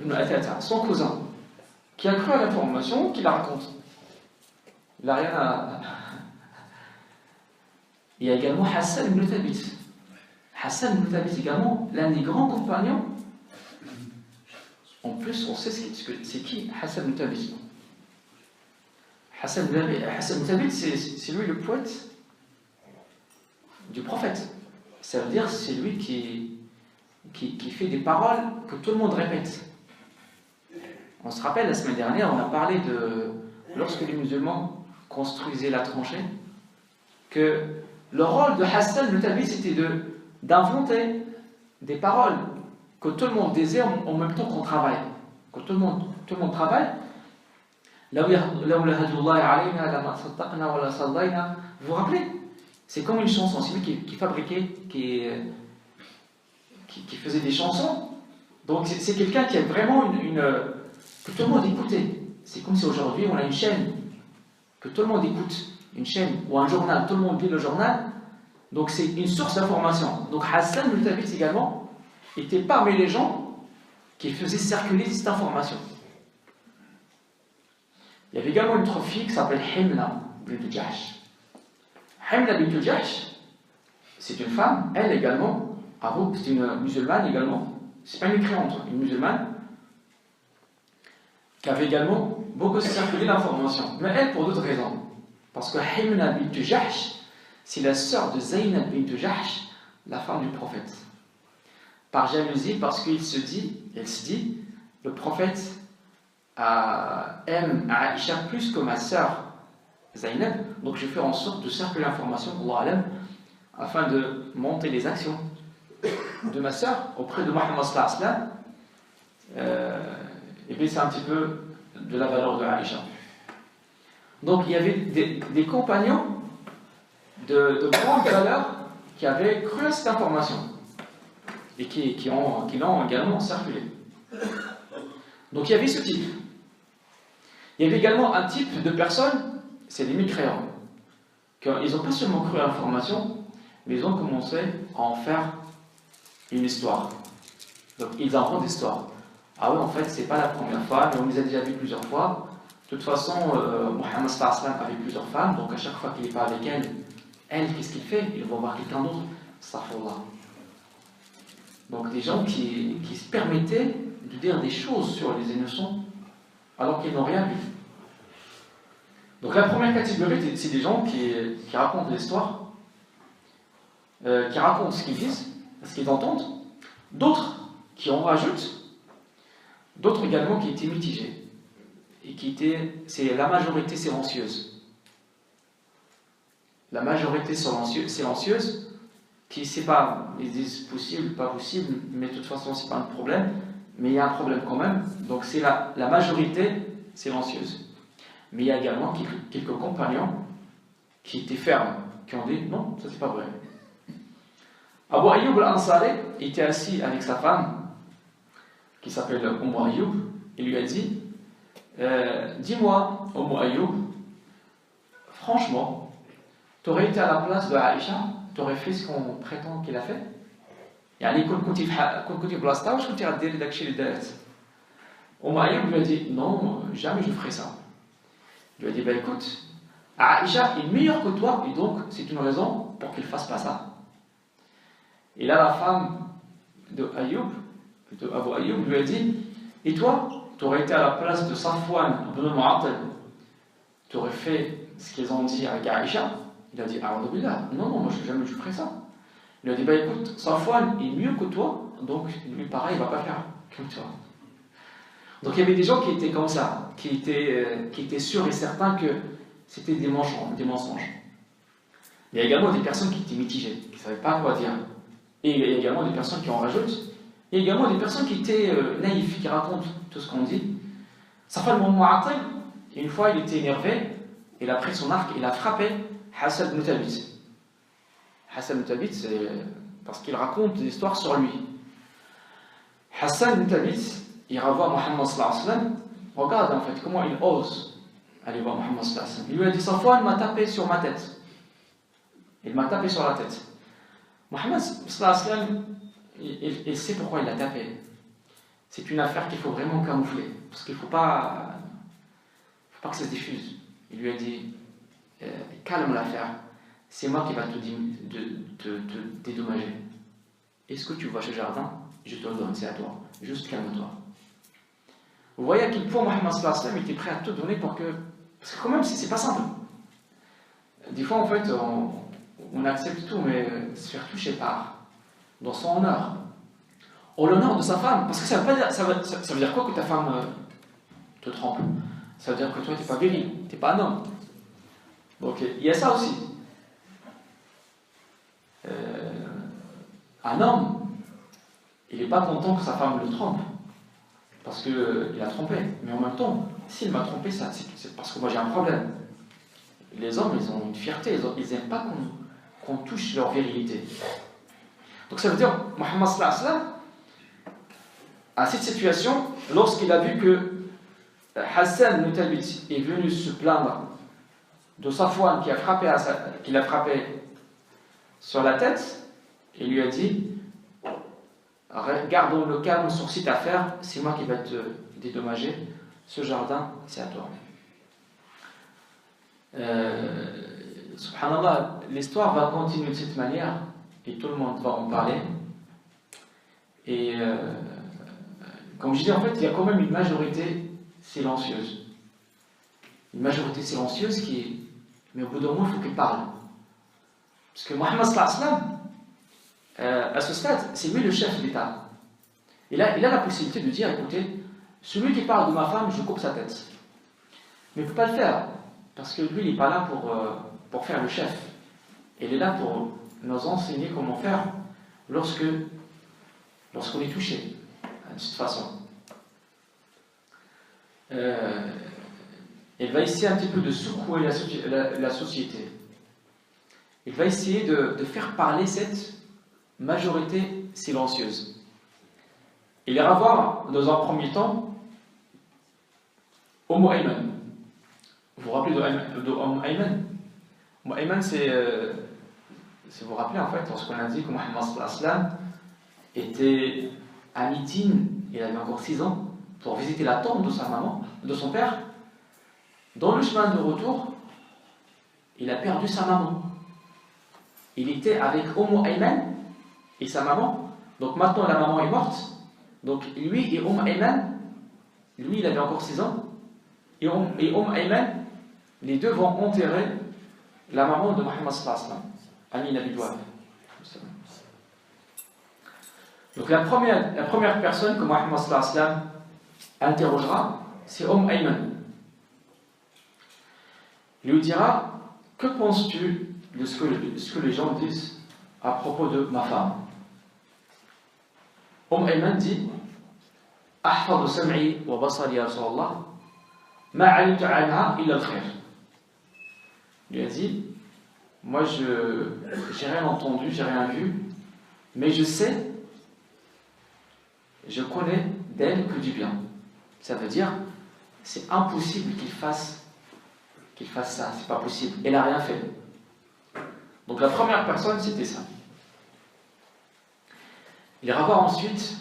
ibn Athata, son cousin, qui a cru à l'information, qui la raconte. Il n'a rien à... Il y a également Hassan ibn Thabit. Hassan ibn Thabit également, l'un des grands compagnons. En plus, on sait c'est qui Hassan ibn Thabit. Hassan ibn Thabit, c'est lui le poète du prophète. Ça veut dire c'est lui qui fait des paroles que tout le monde répète. On se rappelle, la semaine dernière, on a parlé de lorsque les musulmans construisaient la tranchée, que le rôle de Hassan ibn Thabit, c'était d'inventer des paroles que tout le monde disait en même temps qu'on travaille. Que tout le monde travaille. Vous vous rappelez? C'est comme une chanson, c'est lui qui fabriquait, qui faisait des chansons. Donc c'est quelqu'un qui a vraiment que tout le monde écoutait. C'est comme si aujourd'hui on a une chaîne que tout le monde écoute, une chaîne ou un journal, tout le monde lit le journal. Donc c'est une source d'information. Donc Hassan ibn Thabit également était parmi les gens qui faisaient circuler cette information. Il y avait également une autre fille qui s'appelle Himna bint Jahsh. Himna bint Jahsh, c'est une femme, elle également, c'est une musulmane également, c'est pas une créante, une musulmane, qui avait également beaucoup circulé l'information. Mais elle, pour d'autres raisons. Parce que Himna bint Jahsh, c'est la sœur de Zaynab bint Jahsh, la femme du prophète. Par jalousie, parce qu'elle se dit, le prophète aime Aïcha plus que ma sœur Zaynab, donc je fais en sorte de circuler l'information, Allah alam, afin de monter les actions de ma sœur auprès de Muhammad sallallahu alayhi wa sallam, et puis c'est un petit peu de la valeur de Aïcha. Donc il y avait des compagnons de grande valeur qui avaient cru à cette information et qui l'ont également circulé. Donc il y avait ce type. Il y avait également un type de personnes, c'est les mécréants. Ils n'ont pas seulement cru à l'information, mais ils ont commencé à en faire une histoire. Donc ils inventent l'histoire. Ah oui, en fait, c'est pas la première fois, mais on les a déjà vus plusieurs fois. De toute façon, Mohammed sallallahu alayhi wa sallam avait plusieurs femmes, donc à chaque fois qu'il n'est pas avec elle, qu'est-ce qu'il fait? Il va voir quelqu'un d'autre. Astaghfirullah. Donc des gens qui se permettaient de dire des choses sur les innocents alors qu'ils n'ont rien vu. Donc la première catégorie, c'est des gens qui racontent l'histoire, qui racontent ce qu'ils disent, ce qu'ils entendent, d'autres qui en rajoutent, d'autres également qui étaient mitigés, et c'est la majorité silencieuse. La majorité silencieuse, qui sait pas, ils disent possible, pas possible, mais de toute façon c'est pas un problème, mais il y a un problème quand même, donc c'est la majorité silencieuse. Mais il y a également quelques compagnons qui étaient fermes, qui ont dit non, ça c'est pas vrai. Abu Ayyub al-Ansari était assis avec sa femme, qui s'appelle Ayyub, il lui a dit dis-moi, Ayyub, franchement, tu aurais été à la place de Aïcha, tu aurais fait ce qu'on prétend qu'il a fait? يعني كنت بلاصتها واش كنتي غديري داكشي اللي دارت؟ Ayyub lui a dit non, jamais je ferai ça. Il lui a dit bah écoute, Aïcha est meilleure que toi et donc c'est une raison pour qu'il fasse pas ça. Et là la femme de Abu Ayyub lui a dit et toi, tu aurais été à la place de Safwan ibn Mu'attal, tu aurais fait ce qu'ils ont dit avec Aïcha? Il a dit a'udhu billah, non, moi jamais je ferai ça. Il lui a dit bah écoute, Safwan est mieux que toi, donc lui pareil, il va pas faire comme toi. Donc il y avait des gens qui étaient comme ça, qui étaient sûrs et certains que c'était des mensonges. Il y a également des personnes qui étaient mitigées, qui ne savaient pas quoi dire. Et il y a également des personnes qui en rajoutent Il y a également des personnes qui étaient naïfs, qui racontent tout ce qu'on dit. Safwan ibn Mu'attal, une fois il était énervé, il a pris son arc et il a frappé Hassan ibn Thabit. Hassan ibn Thabit, c'est parce qu'il raconte des histoires sur lui. Hassan ibn Thabit, il revoit Muhammad sallallahu alayhi wa sallam, regarde en fait comment il ose aller voir Muhammad sallallahu alayhi wa sallam. Il lui a dit, Safwan m'a tapé sur ma tête. Il m'a tapé sur la tête. Muhammad sallallahu alayhi wa sallam, il sait pourquoi il l'a tapé. C'est une affaire qu'il faut vraiment camoufler, parce qu'il ne faut pas que ça se diffuse. Il lui a dit, calme l'affaire, c'est moi qui va te dédommager. Est-ce que tu vois ce jardin? Je te le donne, c'est à toi. Juste calme-toi. Vous voyez à quel point Muhammad sallallahu alayhi wa sallam était prêt à tout donner pour que... Parce que quand même, c'est pas simple. Des fois, en fait, on accepte tout, mais se faire toucher par, dans son honneur, ou l'honneur de sa femme, parce que ça veut dire quoi que ta femme te trompe? Ça veut dire que toi, tu n'es pas viril, tu n'es pas un homme. Donc, il y a ça aussi. Un homme, il n'est pas content que sa femme le trompe, parce qu'il a trompé. Mais en même temps, s'il m'a trompé, c'est parce que moi j'ai un problème. Les hommes, ils ont une fierté, ils n'aiment pas qu'on touche leur virilité. Donc ça veut dire, Muhammad sallallahu alayhi wa sallam, à cette situation, lorsqu'il a vu que Hassan ibn Thabit est venu se plaindre de Safwan qui l'a frappé sur la tête, il lui a dit, gardons le calme sur cette affaire, c'est moi qui vais te dédommager, ce jardin c'est à toi. Subhanallah, l'histoire va continuer de cette manière et tout le monde va en parler. Et comme je dis, en fait, il y a quand même une majorité silencieuse. Une majorité silencieuse qui est... Mais au bout d'un moment, il faut qu'elle parle. Parce que Muhammad sallallahu alayhi wa sallam, à ce stade, c'est lui le chef d'État. Il a la possibilité de dire, écoutez, celui qui parle de ma femme, je coupe sa tête. Mais il ne peut pas le faire. Parce que lui, il n'est pas là pour faire le chef. Il est là pour nous enseigner comment faire lorsqu'on est touché, de cette façon. Il va essayer un petit peu de secouer la société. Il va essayer de faire parler cette majorité silencieuse. Il ira voir, dans un premier temps, Ayman. Vous vous rappelez de Ayman? Ayman, c'est vous vous rappelez en fait, lorsqu'on a dit que Muhammad sallallahu alayhi wa sallam était à Médine, il avait encore 6 ans, pour visiter la tombe de sa maman, de son père. Dans le chemin de retour, il a perdu sa maman. Il était avec Ayman et sa maman. Donc maintenant la maman est morte. Donc lui et Ayman, lui il avait encore 6 ans. Et Ayman, les deux vont enterrer la maman de Muhammad sallallahu alayhi wa sallam, Amin Abi Douab. Donc la première personne que Muhammad sallallahu alayhi wa sallam interrogera, c'est Ayman. Il lui dira, que penses-tu de ce que les gens disent à propos de ma femme? Ayman dit, أحفظ سمعي وبصري يا رسول الله ما علمت عنها إلا الخير. Il lui a dit, moi j'ai rien entendu, j'ai rien vu, mais je connais d'elle que du bien. Ça veut dire, c'est impossible qu'il fasse ça, c'est pas possible. Elle n'a rien fait. Donc la première personne, c'était ça. Il ira voir ensuite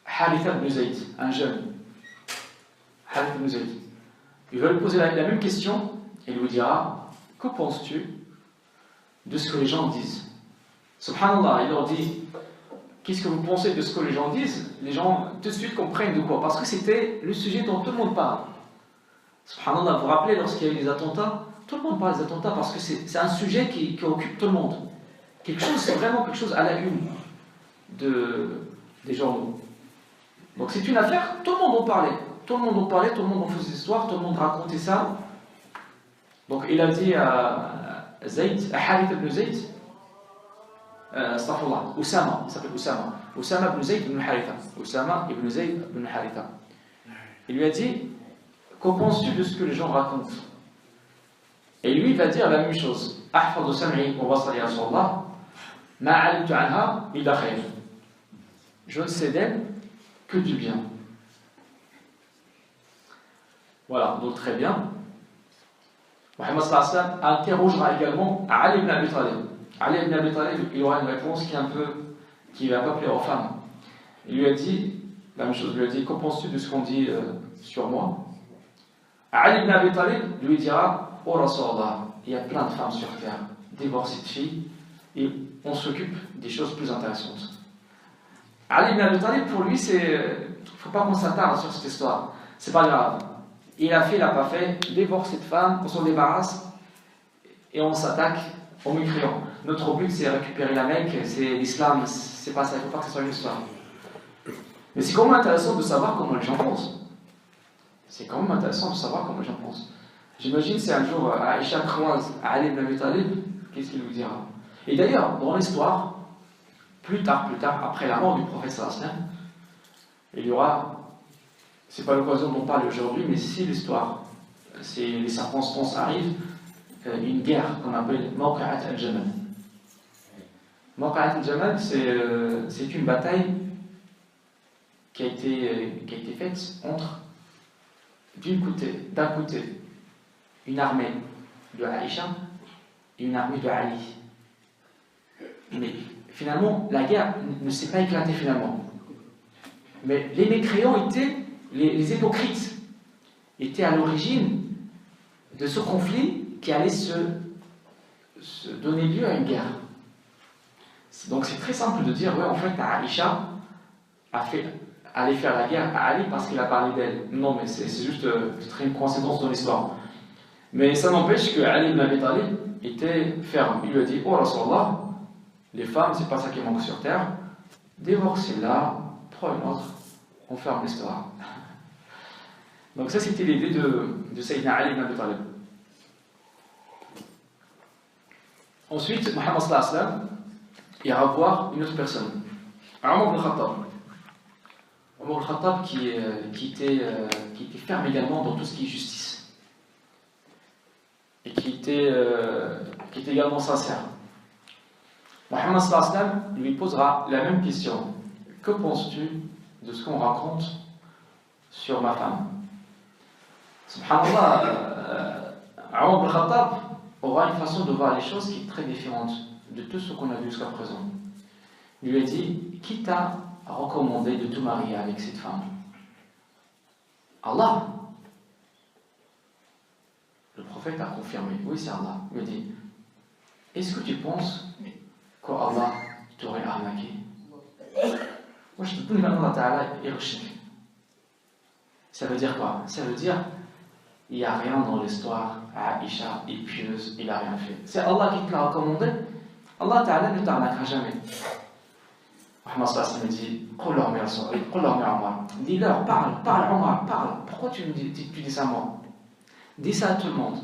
Haritha ibn Zayd, un jeune. Haritha ibn Zayd. Il va lui poser la même question et il lui dira, que penses-tu de ce que les gens disent? Subhanallah, il leur dit, qu'est-ce que vous pensez de ce que les gens disent? Les gens tout de suite comprennent de quoi, parce que c'était le sujet dont tout le monde parle. Subhanallah, vous vous rappelez lorsqu'il y a eu des attentats, tout le monde parle des attentats parce que c'est un sujet qui occupe tout le monde. C'est vraiment quelque chose à la une des journaux. Donc c'est une affaire, tout le monde en parlait. Tout le monde en parlait, tout le monde en faisait des histoires, tout le monde racontait ça. Donc il a dit à Haritha ibn Zayd, astaghfirullah, Oussama, il s'appelle Oussama. Oussama ibn Zayd ibn Haritha. Oussama ibn Zayd ibn Haritha. Il lui a dit, qu'en penses-tu de ce que les gens racontent? Et lui, il va dire la même chose. Ahfadu sam'i wa basari ya Rasulullah, ma alimtu anha illa khayr. Je ne sais d'elle que du bien. Voilà, donc très bien. Mohammed sallallahu alayhi wa sallam interrogera également Ali ibn Abi Talib. Ali ibn Abi Talib, il aura une réponse qui va pas plaire aux femmes. Il lui a dit la même chose, il lui a dit, qu'en penses-tu de ce qu'on dit sur moi? Ali ibn Abi Talib lui dira, oh Rasulallah, il y a plein de femmes sur terre, divorcées de filles, et on s'occupe des choses plus intéressantes. Ali ibn Abi Talib, pour lui, il ne faut pas qu'on s'attarde sur cette histoire, c'est pas grave. Il a fait, il n'a pas fait, divorce cette femme, on s'en débarrasse, et on s'attaque aux mécréants. Notre but, c'est récupérer la Mecque, c'est l'islam, c'est pas ça, il ne faut pas que ce soit une histoire. Mais c'est quand même intéressant de savoir comment les gens pensent. C'est quand même intéressant de savoir comment les gens pensent. J'imagine si un jour Aïcha croise Ali ibn Abi Talib, qu'est-ce qu'il lui dira? Et d'ailleurs, dans l'histoire, plus tard, après la mort du prophète sallallahu alayhi wa sallam, il y aura, c'est pas l'occasion dont on parle aujourd'hui, mais si l'histoire, les circonstances arrivent, une guerre qu'on appelle Mawqa'at al-Jamal. Mawqa'at al-Jamal, c'est une bataille qui a été faite entre, d'un côté, une armée de Aïcha et une armée de Ali. Mais finalement, la guerre ne s'est pas éclatée finalement. Mais les mécréants les hypocrites, étaient à l'origine de ce conflit qui allait se donner lieu à une guerre. Donc c'est très simple de dire, ouais, en fait, Aïcha allait faire la guerre à Ali parce qu'il a parlé d'elle. Non, mais c'est juste une coïncidence dans l'histoire. Mais ça n'empêche que Ali ibn Abi Talib était ferme. Il lui a dit, oh Rasulallah, les femmes, c'est pas ça qui manque sur terre. Divorcez-la, prends une autre, on ferme l'histoire. Donc ça, c'était l'idée de Sayyidina Ali ibn Abi Talib. Ensuite, Mohammed sallallahu alayhi wa sallam ira voir une autre personne, Omar ibn Khattab. Omar ibn Khattab qui était ferme également dans tout ce qui est justice. Et qui était également sincère. Mohammed sallallahu alayhi wa sallam lui posera la même question. Que penses-tu de ce qu'on raconte sur ma femme? Subhanallah, Omar ibn Khattab aura une façon de voir les choses qui est très différente de tout ce qu'on a vu jusqu'à présent. Il lui a dit, qui t'a recommandé de te marier avec cette femme? Allah. Le prophète a confirmé, oui c'est Allah. Il lui a dit, est-ce que tu penses qu'Allah t'aurait arnaqué? Moi je te dis, Allah Ta'ala ça veut dire quoi? Ça veut dire, il n'y a rien dans l'histoire, Aïcha est pieuse, il n'a rien fait. C'est Allah qui te l'a recommandé. Allah Ta'ala ne t'arnaquera jamais. Mohammed sallallahu alayhi wa sallam dit, dis-leur, parle, Omar, parle. Pourquoi tu dis ça à moi? Dis ça à tout le monde.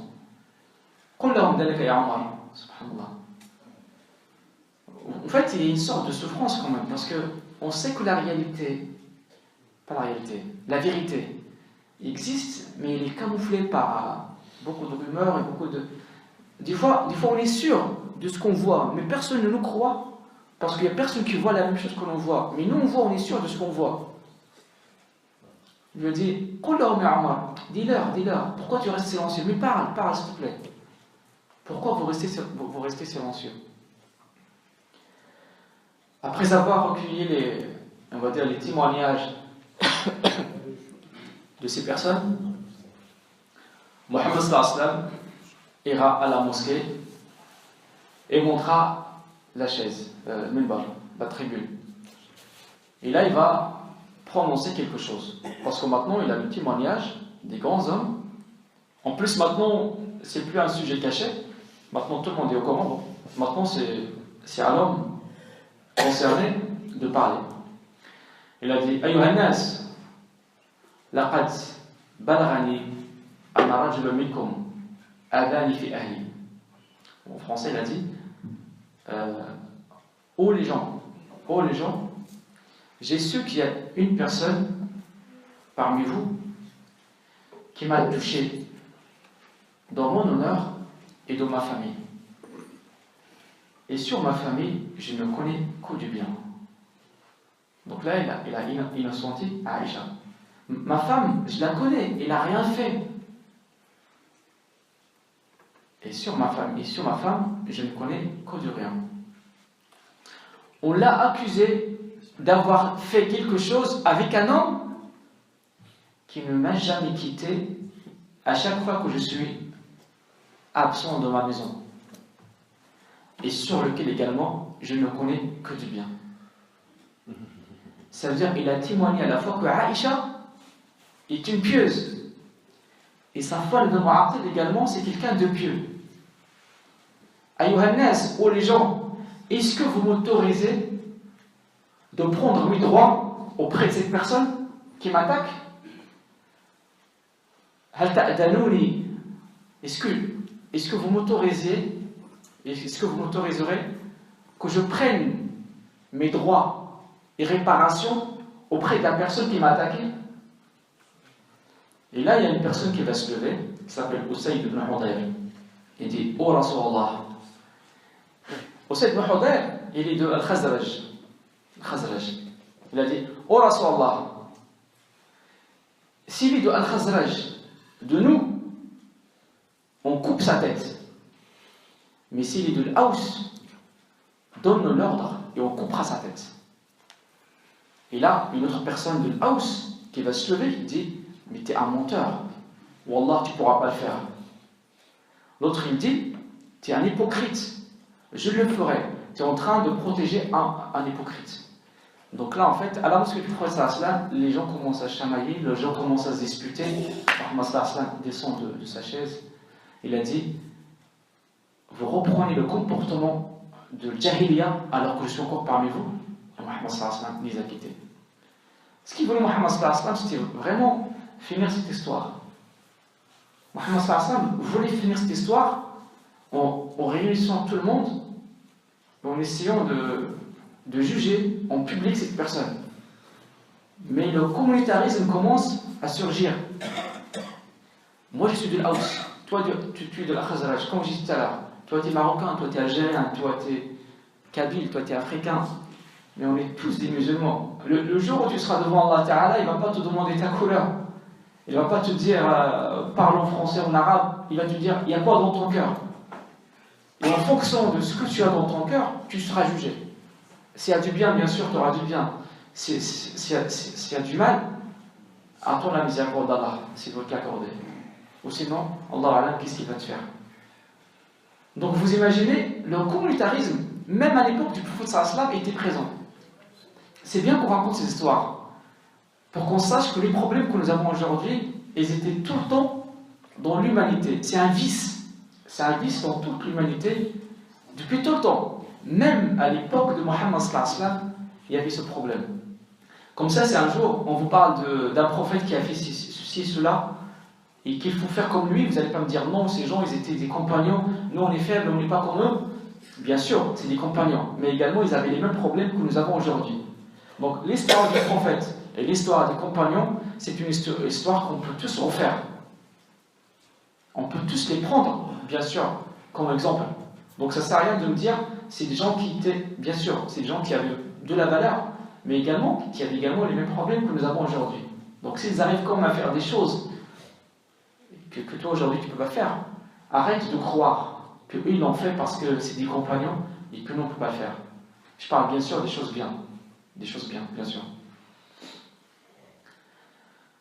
Subhanallah. En fait, il y a une sorte de souffrance quand même, parce qu'on sait que la réalité, pas la réalité, la vérité existe, mais il est camouflé par beaucoup de rumeurs et beaucoup de... Des fois, on est sûr de ce qu'on voit, mais personne ne nous croit, parce qu'il n'y a personne qui voit la même chose que l'on voit. Mais nous, on est sûr de ce qu'on voit. Il lui a dit, dis-leur, pourquoi tu restes silencieux? Mais parle s'il te plaît. Pourquoi vous restez silencieux? Après avoir recueilli les témoignages de ces personnes, Mohammed sallallahu alayhi wa sallam ira à la mosquée et montrera la chaise, le minbar, la tribune. Et là, il va prononcer quelque chose. Parce que maintenant, il a le témoignage des grands hommes. En plus, maintenant, c'est plus un sujet caché. Maintenant, tout le monde est au courant. Bon. Maintenant, c'est à l'homme concerné de parler. Il a dit, Ayyuhan nas, laqad balghani anna rajulan minkum adani fi ahli. En français, il a dit, ô les gens, j'ai su qu'il y a une personne parmi vous qui m'a touché dans mon honneur et dans ma famille. Et sur ma famille, je ne connais que du bien. Donc là, il a innocenté Aïcha. Ma femme, je la connais, elle n'a rien fait. Et sur ma femme, je ne connais que du rien. On l'a accusé d'avoir fait quelque chose avec un homme qui ne m'a jamais quitté à chaque fois que je suis absent de ma maison. Et sur lequel également, je ne connais que du bien. Ça veut dire qu'il a témoigné à la fois que Aïcha est une pieuse. Et sa femme de Mu'attid également, c'est quelqu'un de pieux. Ayyuhannas, ô les gens, est-ce que vous m'autorisez de prendre mes droits auprès de cette personne qui m'attaque? Est-ce que vous m'autoriserez que je prenne mes droits et réparations auprès de la personne qui m'a attaqué? Et là, il y a une personne qui va se lever, qui s'appelle Usayd ibn Hudayr. Il dit: Oh Rasulallah. Usayd ibn Hudayr, il est de Al-Khazraj. Il a dit: Oh Rasulallah, s'il est de Al-Khazraj, de nous, on coupe sa tête. Mais s'il est de l'Aus, donne-nous l'ordre et on coupera sa tête. Et là, une autre personne de l'Aus qui va se lever, il dit: mais tu es un menteur. Wallah, tu ne pourras pas le faire. L'autre, il dit: tu es un hypocrite. Je le ferai. Tu es en train de protéger un hypocrite. Donc là, en fait, à la mosquée du prophète, les gens commencent à chamailler, les gens commencent à se disputer. Mohammed descend de sa chaise. Il a dit: vous reprenez le comportement de Jahiliya alors que je suis encore parmi vous. Et Mohammed les a quittés. Ce qu'il voulait Mohammed, c'était vraiment finir cette histoire. Mohammed voulait finir cette histoire en réunissant tout le monde, en essayant de juger en public cette personne. Mais le communautarisme commence à surgir. Moi je suis de l'Aus, toi tu es de la Khazraj, comme je disais tout à l'heure. Toi tu es marocain, toi tu es algérien, toi tu es kabyle, toi tu es africain. Mais on est tous des musulmans. Le jour où tu seras devant Allah Ta'ala, il ne va pas te demander ta couleur. Il ne va pas te dire parle en français, en arabe. Il va te dire il y a quoi dans ton cœur. Et en fonction de ce que tu as dans ton cœur, tu seras jugé. S'il y a du bien, bien sûr, tu auras du bien. S'il y a du mal, attends la miséricorde d'Allah, s'il veut te l'accorder. Ou sinon, Allah Alam, qu'est-ce qu'il va te faire? Donc vous imaginez, le communautarisme, même à l'époque du prophète sallallahu était présent. C'est bien qu'on raconte ces histoires, pour qu'on sache que les problèmes que nous avons aujourd'hui, ils étaient tout le temps dans l'humanité. C'est un vice. C'est un vice dans toute l'humanité, depuis tout le temps. Même à l'époque de Mohammed sallallahu alayhi wa sallam, il y avait ce problème. Comme ça, c'est un jour, on vous parle d'un prophète qui a fait ceci, cela, et qu'il faut faire comme lui. Vous n'allez pas me dire non, ces gens, ils étaient des compagnons, nous on est faibles, on n'est pas comme eux. Bien sûr, c'est des compagnons, mais également ils avaient les mêmes problèmes que nous avons aujourd'hui. Donc l'histoire du prophète et l'histoire des compagnons, c'est une histoire qu'on peut tous refaire. On peut tous les prendre, bien sûr, comme exemple. Donc ça ne sert à rien de me dire, c'est des gens qui étaient, bien sûr, c'est des gens qui avaient de la valeur, mais également qui avaient également les mêmes problèmes que nous avons aujourd'hui. Donc s'ils arrivent quand même à faire des choses que toi aujourd'hui tu ne peux pas faire, arrête de croire qu'eux ils l'ont fait parce que c'est des compagnons et que nous on ne peut pas le faire. Je parle bien sûr des choses bien, bien sûr.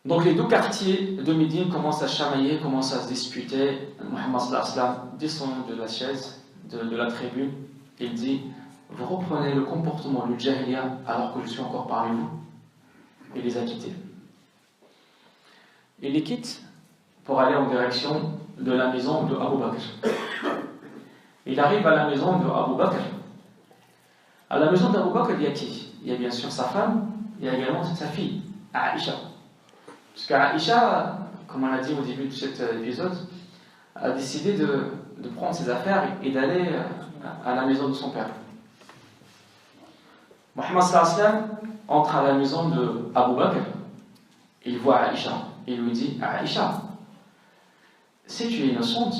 Donc les deux quartiers de Médine commencent à chamailler, commencent à se disputer. Mohammed sallallahu alayhi wa sallam descend de la chaise, de la tribune, et il dit: vous reprenez le comportement du Jahiliya alors que je suis encore parmi vous. Il les a quittés. Il les quitte pour aller en direction de la maison de Abu Bakr. Il arrive à la maison de Abu Bakr. À la maison d'Abu Bakr, il y a qui? Il y a bien sûr sa femme, il y a également sa fille, Aïcha. Parce qu'Aïcha, comme on l'a dit au début de cet épisode, a décidé de prendre ses affaires et d'aller à la maison de son père. Mohammed sallallahu alayhi wa sallam entre à la maison de Abu Bakr, il voit Aïcha, il lui dit Aïcha, si tu es innocente,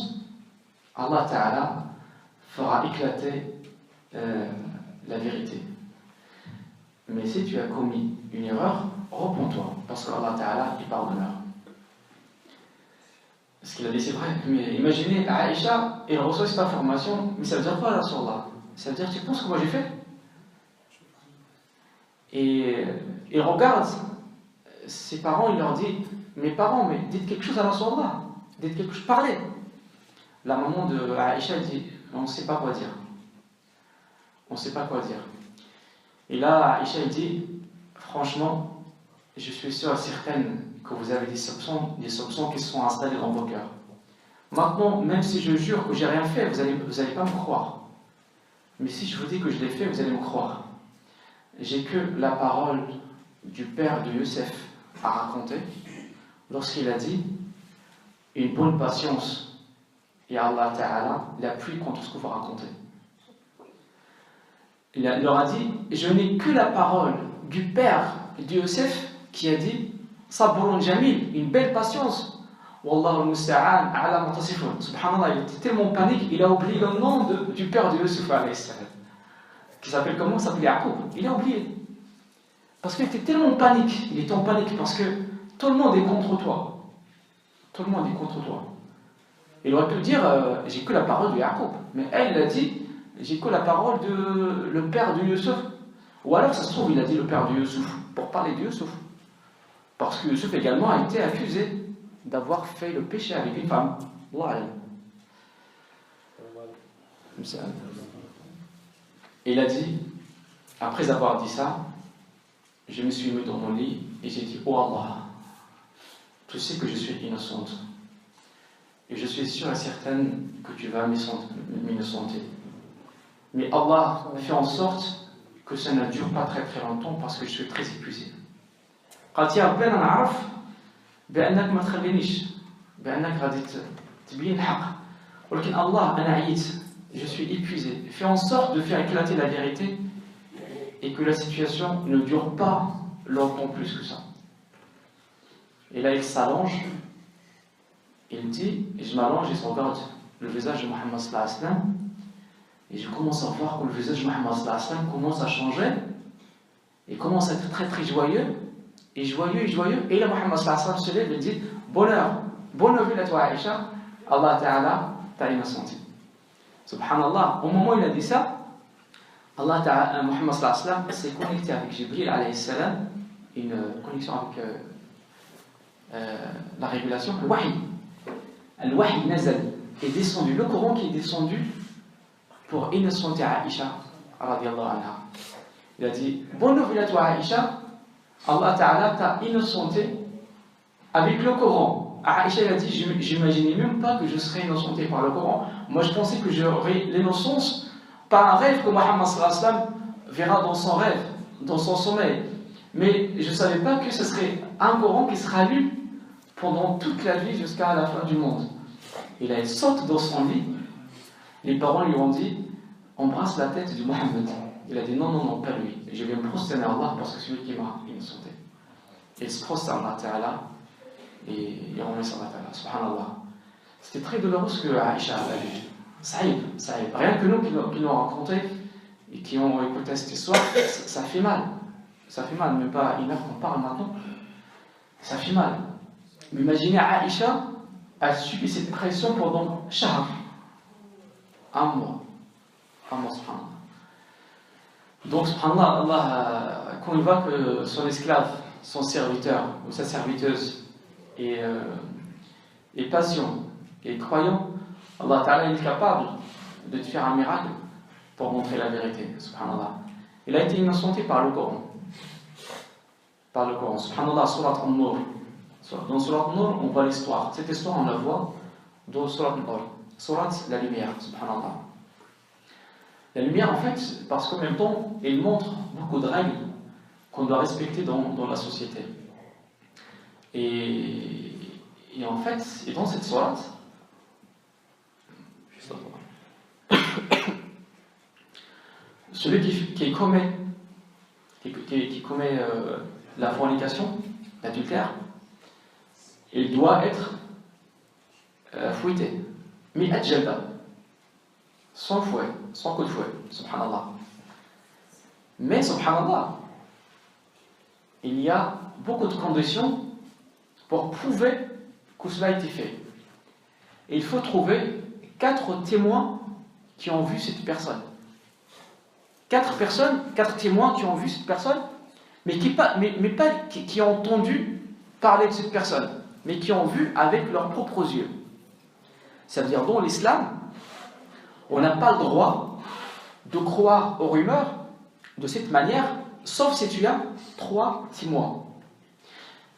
Allah Ta'ala fera éclater la vérité. Mais si tu as commis une erreur, repens-toi, parce que Allah Ta'ala est pardonneur. Ce qu'il a dit, c'est vrai. Mais imaginez, Aïcha, elle reçoit cette information, mais ça veut dire quoi, là, sur Allah? Ça veut dire, tu penses que moi j'ai fait? Et il regarde ses parents, il leur dit, mes parents, mais dites quelque chose à Allah, dites quelque chose, parlez. La maman de Aïcha dit, on ne sait pas quoi dire. On ne sait pas quoi dire. Et là, Aïcha dit, franchement, je suis sûre et certaine que vous avez des soupçons qui se sont installés dans vos cœurs. Maintenant, même si je jure que j'ai rien fait, vous allez pas me croire. Mais si je vous dis que je l'ai fait, vous allez me croire. J'ai que la parole du père de Youssef à raconter lorsqu'il a dit une bonne patience et Allah Ta'ala l'appuie contre ce que vous racontez. Il leur a dit, je n'ai que la parole du père de Youssef qui a dit Sabrun Jamil, une belle patience. Wallahu al-musta'an ala ma tasifun. Subhanallah, il était tellement panique, il a oublié le nom du père de Youssef alayhi salam, qui s'appelle comment? Il s'appelle Yaqub. Il a oublié. Parce qu'il était tellement en panique, il était en panique parce que tout le monde est contre toi. Tout le monde est contre toi. Il aurait pu dire, j'ai que la parole de Yaqub. Mais elle, a dit, j'ai que la parole de le père de Youssef. Ou alors, ça se trouve, il a dit le père de Youssef pour parler de Youssef. Parce que Youssef également a été accusé d'avoir fait le péché avec une femme. Et il a dit, après avoir dit ça, je me suis mis dans mon lit et j'ai dit, oh Allah, tu sais que je suis innocente. Et je suis sûre et certaine que tu vas m'innocenter. Mais Allah fait en sorte que ça ne dure pas très très longtemps parce que je suis très épuisé. قالت يا ربي انا نعرف بانك ما تخلينيش بانك غادي تبين الحق ولكن الله انا عييت je suis épuisé. Fais en sorte de faire éclater la vérité et que la situation ne dure pas longtemps plus que ça. Et là il s'allonge, il dit, et je m'allonge et je regarde le visage de Mohammed sallallahu alayhi wa sallam et je commence à voir que le visage de Mohammed sallallahu alayhi wa sallam commence à changer et commence à être très très joyeux. Et joyeux, et là Mohammed sallallahu alayhi wa sallam se lève et dit bonheur, bonne nouvelle à toi Aïcha, Allah Ta'ala t'a innocenti. Subhanallah, au moment où il a dit ça, Allah Ta'ala, Mohammed sallallahu alayhi wa sallam s'est connecté avec Jibril alayhi salam, une connexion avec la révélation, le wahi. Le wahi nazal est descendu, le Coran qui est descendu pour innocenter Aïcha radiyallahu anha. Il a dit bonne nouvelle à toi Aïcha, Allah Ta'ala t'a innocenté avec le Coran. Aïcha a dit, j'imaginais même pas que je serais innocenté par le Coran. Moi je pensais que j'aurais l'innocence par un rêve que Mohammed sallallahu alayhi wa sallam verra dans son rêve, dans son sommeil. Mais je ne savais pas que ce serait un Coran qui sera lu pendant toute la vie jusqu'à la fin du monde. Et là il saute dans son lit. Les parents lui ont dit, embrasse la tête de Mohammed. Il a dit non, pas lui. Je vais me prosterner à Allah parce que c'est lui qui m'a innocenté. Il se prosterne à Allah Ta'ala et il remercie Allah Ta'ala. Subhanallah. C'était très douloureux ce que Aïcha a vu. Saïb. Rien que nous qui l'ont raconté et qui ont écouté cette histoire, ça fait mal. Ça fait mal, même pas une heure qu'on parle maintenant. Ça fait mal. Mais imaginez Aïcha a subi cette pression pendant shahr. Un mois, subhanallah. Donc, subhanallah, Allah, quand il voit que son esclave, son serviteur ou sa serviteuse est patient et croyant, Allah Ta'ala est capable de te faire un miracle pour montrer la vérité, subhanallah. Il a été innocenté par le Coran. Par le Coran, subhanallah, surat An-Nur. Dans surat An-Nur, on voit l'histoire. Cette histoire, on la voit dans surat An-Nur. Surat la lumière, subhanallah. La lumière, en fait, parce qu'en même temps, elle montre beaucoup de règles qu'on doit respecter dans la société. Et en fait, et dans cette sourate, celui qui commet qui commet la fornication, l'adultère, il doit être fouetté. Mi'at jalda, sans fouet, sans coup de fouet, subhanallah. Mais subhanallah, il y a beaucoup de conditions pour prouver que cela a été fait. Et il faut trouver 4 témoins qui ont vu cette personne. 4 témoins qui ont vu cette personne, mais qui ont entendu parler de cette personne, mais qui ont vu avec leurs propres yeux. Ça veut dire, dans l'islam, on n'a pas le droit de croire aux rumeurs de cette manière, sauf si tu as 3 témoins.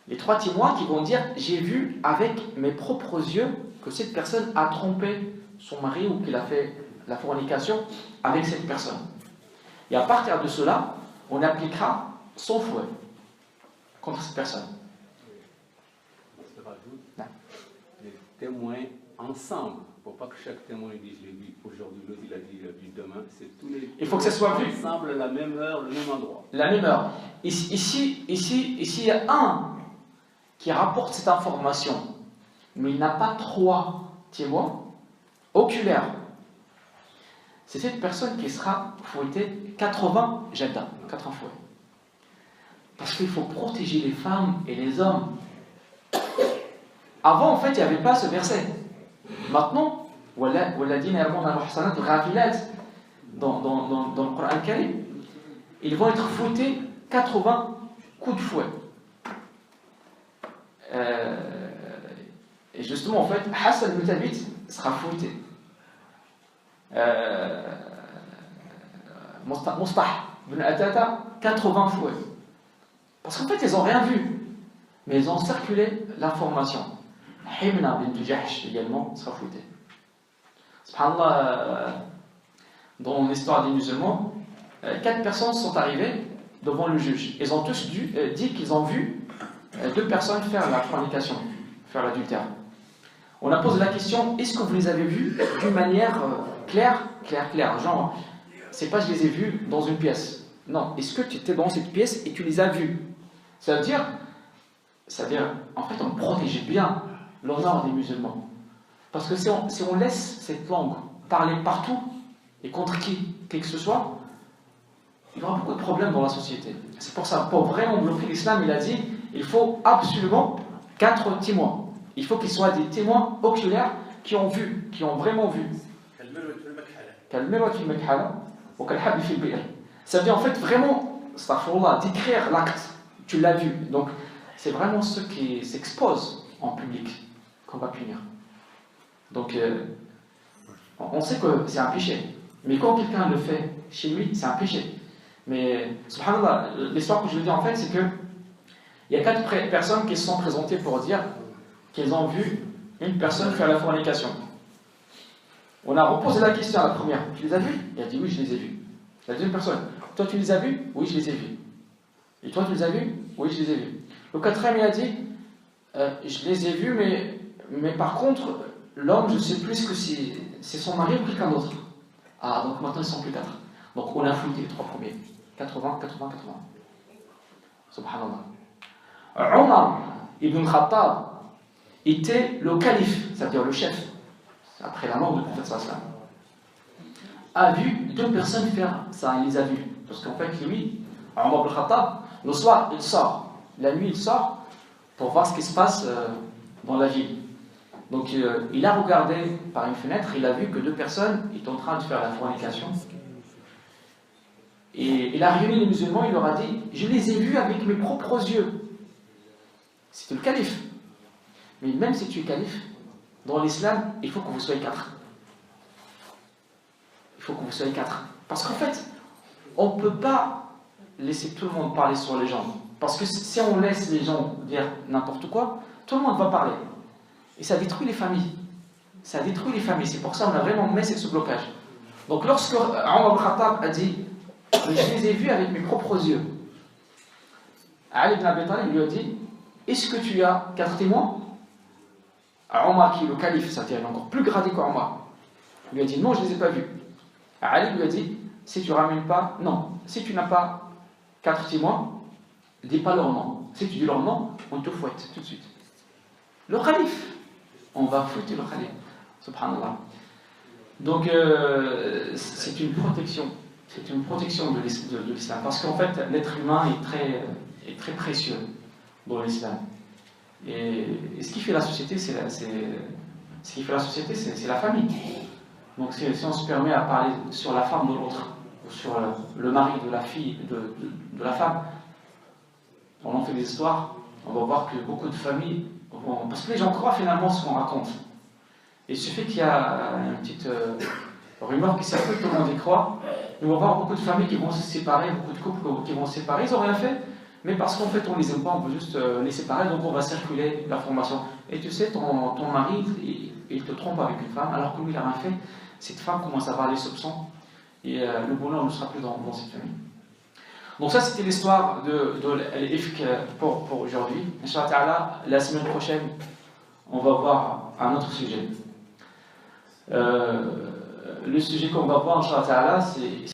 Les 3 témoins qui vont dire, j'ai vu avec mes propres yeux que cette personne a trompé son mari ou qu'il a fait la fornication avec cette personne. Et à partir de cela, on appliquera son fouet contre cette personne. Je rajoute, les témoins ensemble. Il ne faut pas que chaque témoin dise je l'ai vu aujourd'hui, l'autre il a dit demain. C'est tous les. Il faut que ça soit vu ensemble, la même heure, le même endroit. La même heure. Ici, il y a un qui rapporte cette information, mais il n'a pas 3 témoins oculaires. C'est cette personne qui sera fouettée 80 jalda, 80 fouets. Parce qu'il faut protéger les femmes et les hommes. Avant, en fait, il n'y avait pas ce verset. Maintenant, dans le Coran Karim, ils vont être fouettés 80 coups de fouet. Et justement, en fait, Hassan ibn Thabit sera fouetté. Mustah ibn Atata, 80 fouets. Parce qu'en fait, ils n'ont rien vu, mais ils ont circulé l'information. Himna bint Jahsh également sera fouettée. Subhanallah, dans l'histoire des musulmans, 4 personnes sont arrivées devant le juge. Ils ont tous dit qu'ils ont vu 2 personnes faire la fornication, faire l'adultère. On a posé la question, est-ce que vous les avez vus d'une manière claire, genre, c'est pas je les ai vus dans une pièce. Non, est-ce que tu étais dans cette pièce et tu les as vus? Ça veut dire, en fait, on protège bien l'honneur des musulmans. Parce que si on laisse cette langue parler partout et contre qui que ce soit, il y aura beaucoup de problèmes dans la société. C'est pour ça, pour vraiment bloquer l'islam, il a dit, il faut absolument 4 témoins. Il faut qu'ils soient des témoins oculaires qui ont vu, qui ont vraiment vu. Ça veut dire en fait vraiment, d'écrire l'acte, tu l'as vu. Donc c'est vraiment ceux qui s'exposent en public qu'on va punir. Donc on sait que c'est un péché. Mais quand quelqu'un le fait chez lui, c'est un péché. Mais subhanallah, l'histoire que je veux dire en fait, c'est que il y a 4 personnes qui se sont présentées pour dire qu'ils ont vu une personne faire la fornication. On a reposé la question à la première. Tu les as vus? Il a dit oui, je les ai vus. La deuxième personne. Toi, tu les as vus? Oui, je les ai vus. Et toi, tu les as vus? Oui, je les ai vus. Le 4e, il a dit je les ai vus, mais par contre, l'homme, je ne sais plus que c'est son mari ou quelqu'un d'autre. Ah, donc maintenant, ils ne sont plus 4. Donc, on a fouillé les 3 premiers. 80. Subhanallah. Omar ibn Khattab était le calife, c'est-à-dire le chef, après la mort du prophète sallallahu a vu 2 personnes faire ça, il les a vus. Parce qu'en fait, lui, Omar ibn Khattab, le soir, il sort. La nuit, il sort pour voir ce qui se passe dans la ville. Donc, il a regardé par une fenêtre, il a vu que 2 personnes étaient en train de faire la fornication. Et il a réuni les musulmans, il leur a dit, je les ai vus avec mes propres yeux. C'était le calife. Mais même si tu es calife, dans l'islam, il faut que vous soyez 4. Il faut que vous soyez 4. Parce qu'en fait, on ne peut pas laisser tout le monde parler sur les gens. Parce que si on laisse les gens dire n'importe quoi, tout le monde va parler. Et ça détruit les familles. Ça détruit les familles. C'est pour ça qu'on a vraiment mis ce blocage. Donc lorsque Omar ibn Khattab a dit je les ai vus avec mes propres yeux, Ali ibn Abi Talib lui a dit est-ce que tu as 4 témoins? Omar, qui est le calife, c'est-à-dire encore plus gradé qu'Omar, lui a dit non, je ne les ai pas vus. Ali lui a dit si tu ne ramènes pas, non, si tu n'as pas 4 témoins, dis pas leur nom. Si tu dis leur nom, on te fouette tout de suite. Le calife, on va fouetter le calife. Subhanallah. Donc, c'est une protection. C'est une protection de l'islam. Parce qu'en fait, l'être humain est très précieux dans l'islam. Et ce qui fait la société, c'est la famille. Donc, si on se permet à parler sur la femme de l'autre, ou sur le mari de la fille, de la femme, on en fait des histoires, on va voir que beaucoup de familles vont... Parce que les gens croient finalement ce qu'on raconte. Et il suffit qu'il y a une petite rumeur qui circule, tout le monde y croit. On va voir beaucoup de familles qui vont se séparer, beaucoup de couples qui vont se séparer, ils n'ont rien fait, mais parce qu'en fait on les aime pas, on veut juste les séparer, donc on va circuler l'information. Et tu sais, ton mari, il te trompe avec une femme, alors que lui il n'a rien fait, cette femme commence à avoir les soupçons, et le bonheur ne sera plus dans cette famille. Donc ça c'était l'histoire de l'ifk pour aujourd'hui. Inch'Allah, la semaine prochaine, on va voir un autre sujet. Le sujet qu'on va voir, Inch'Allah, c'est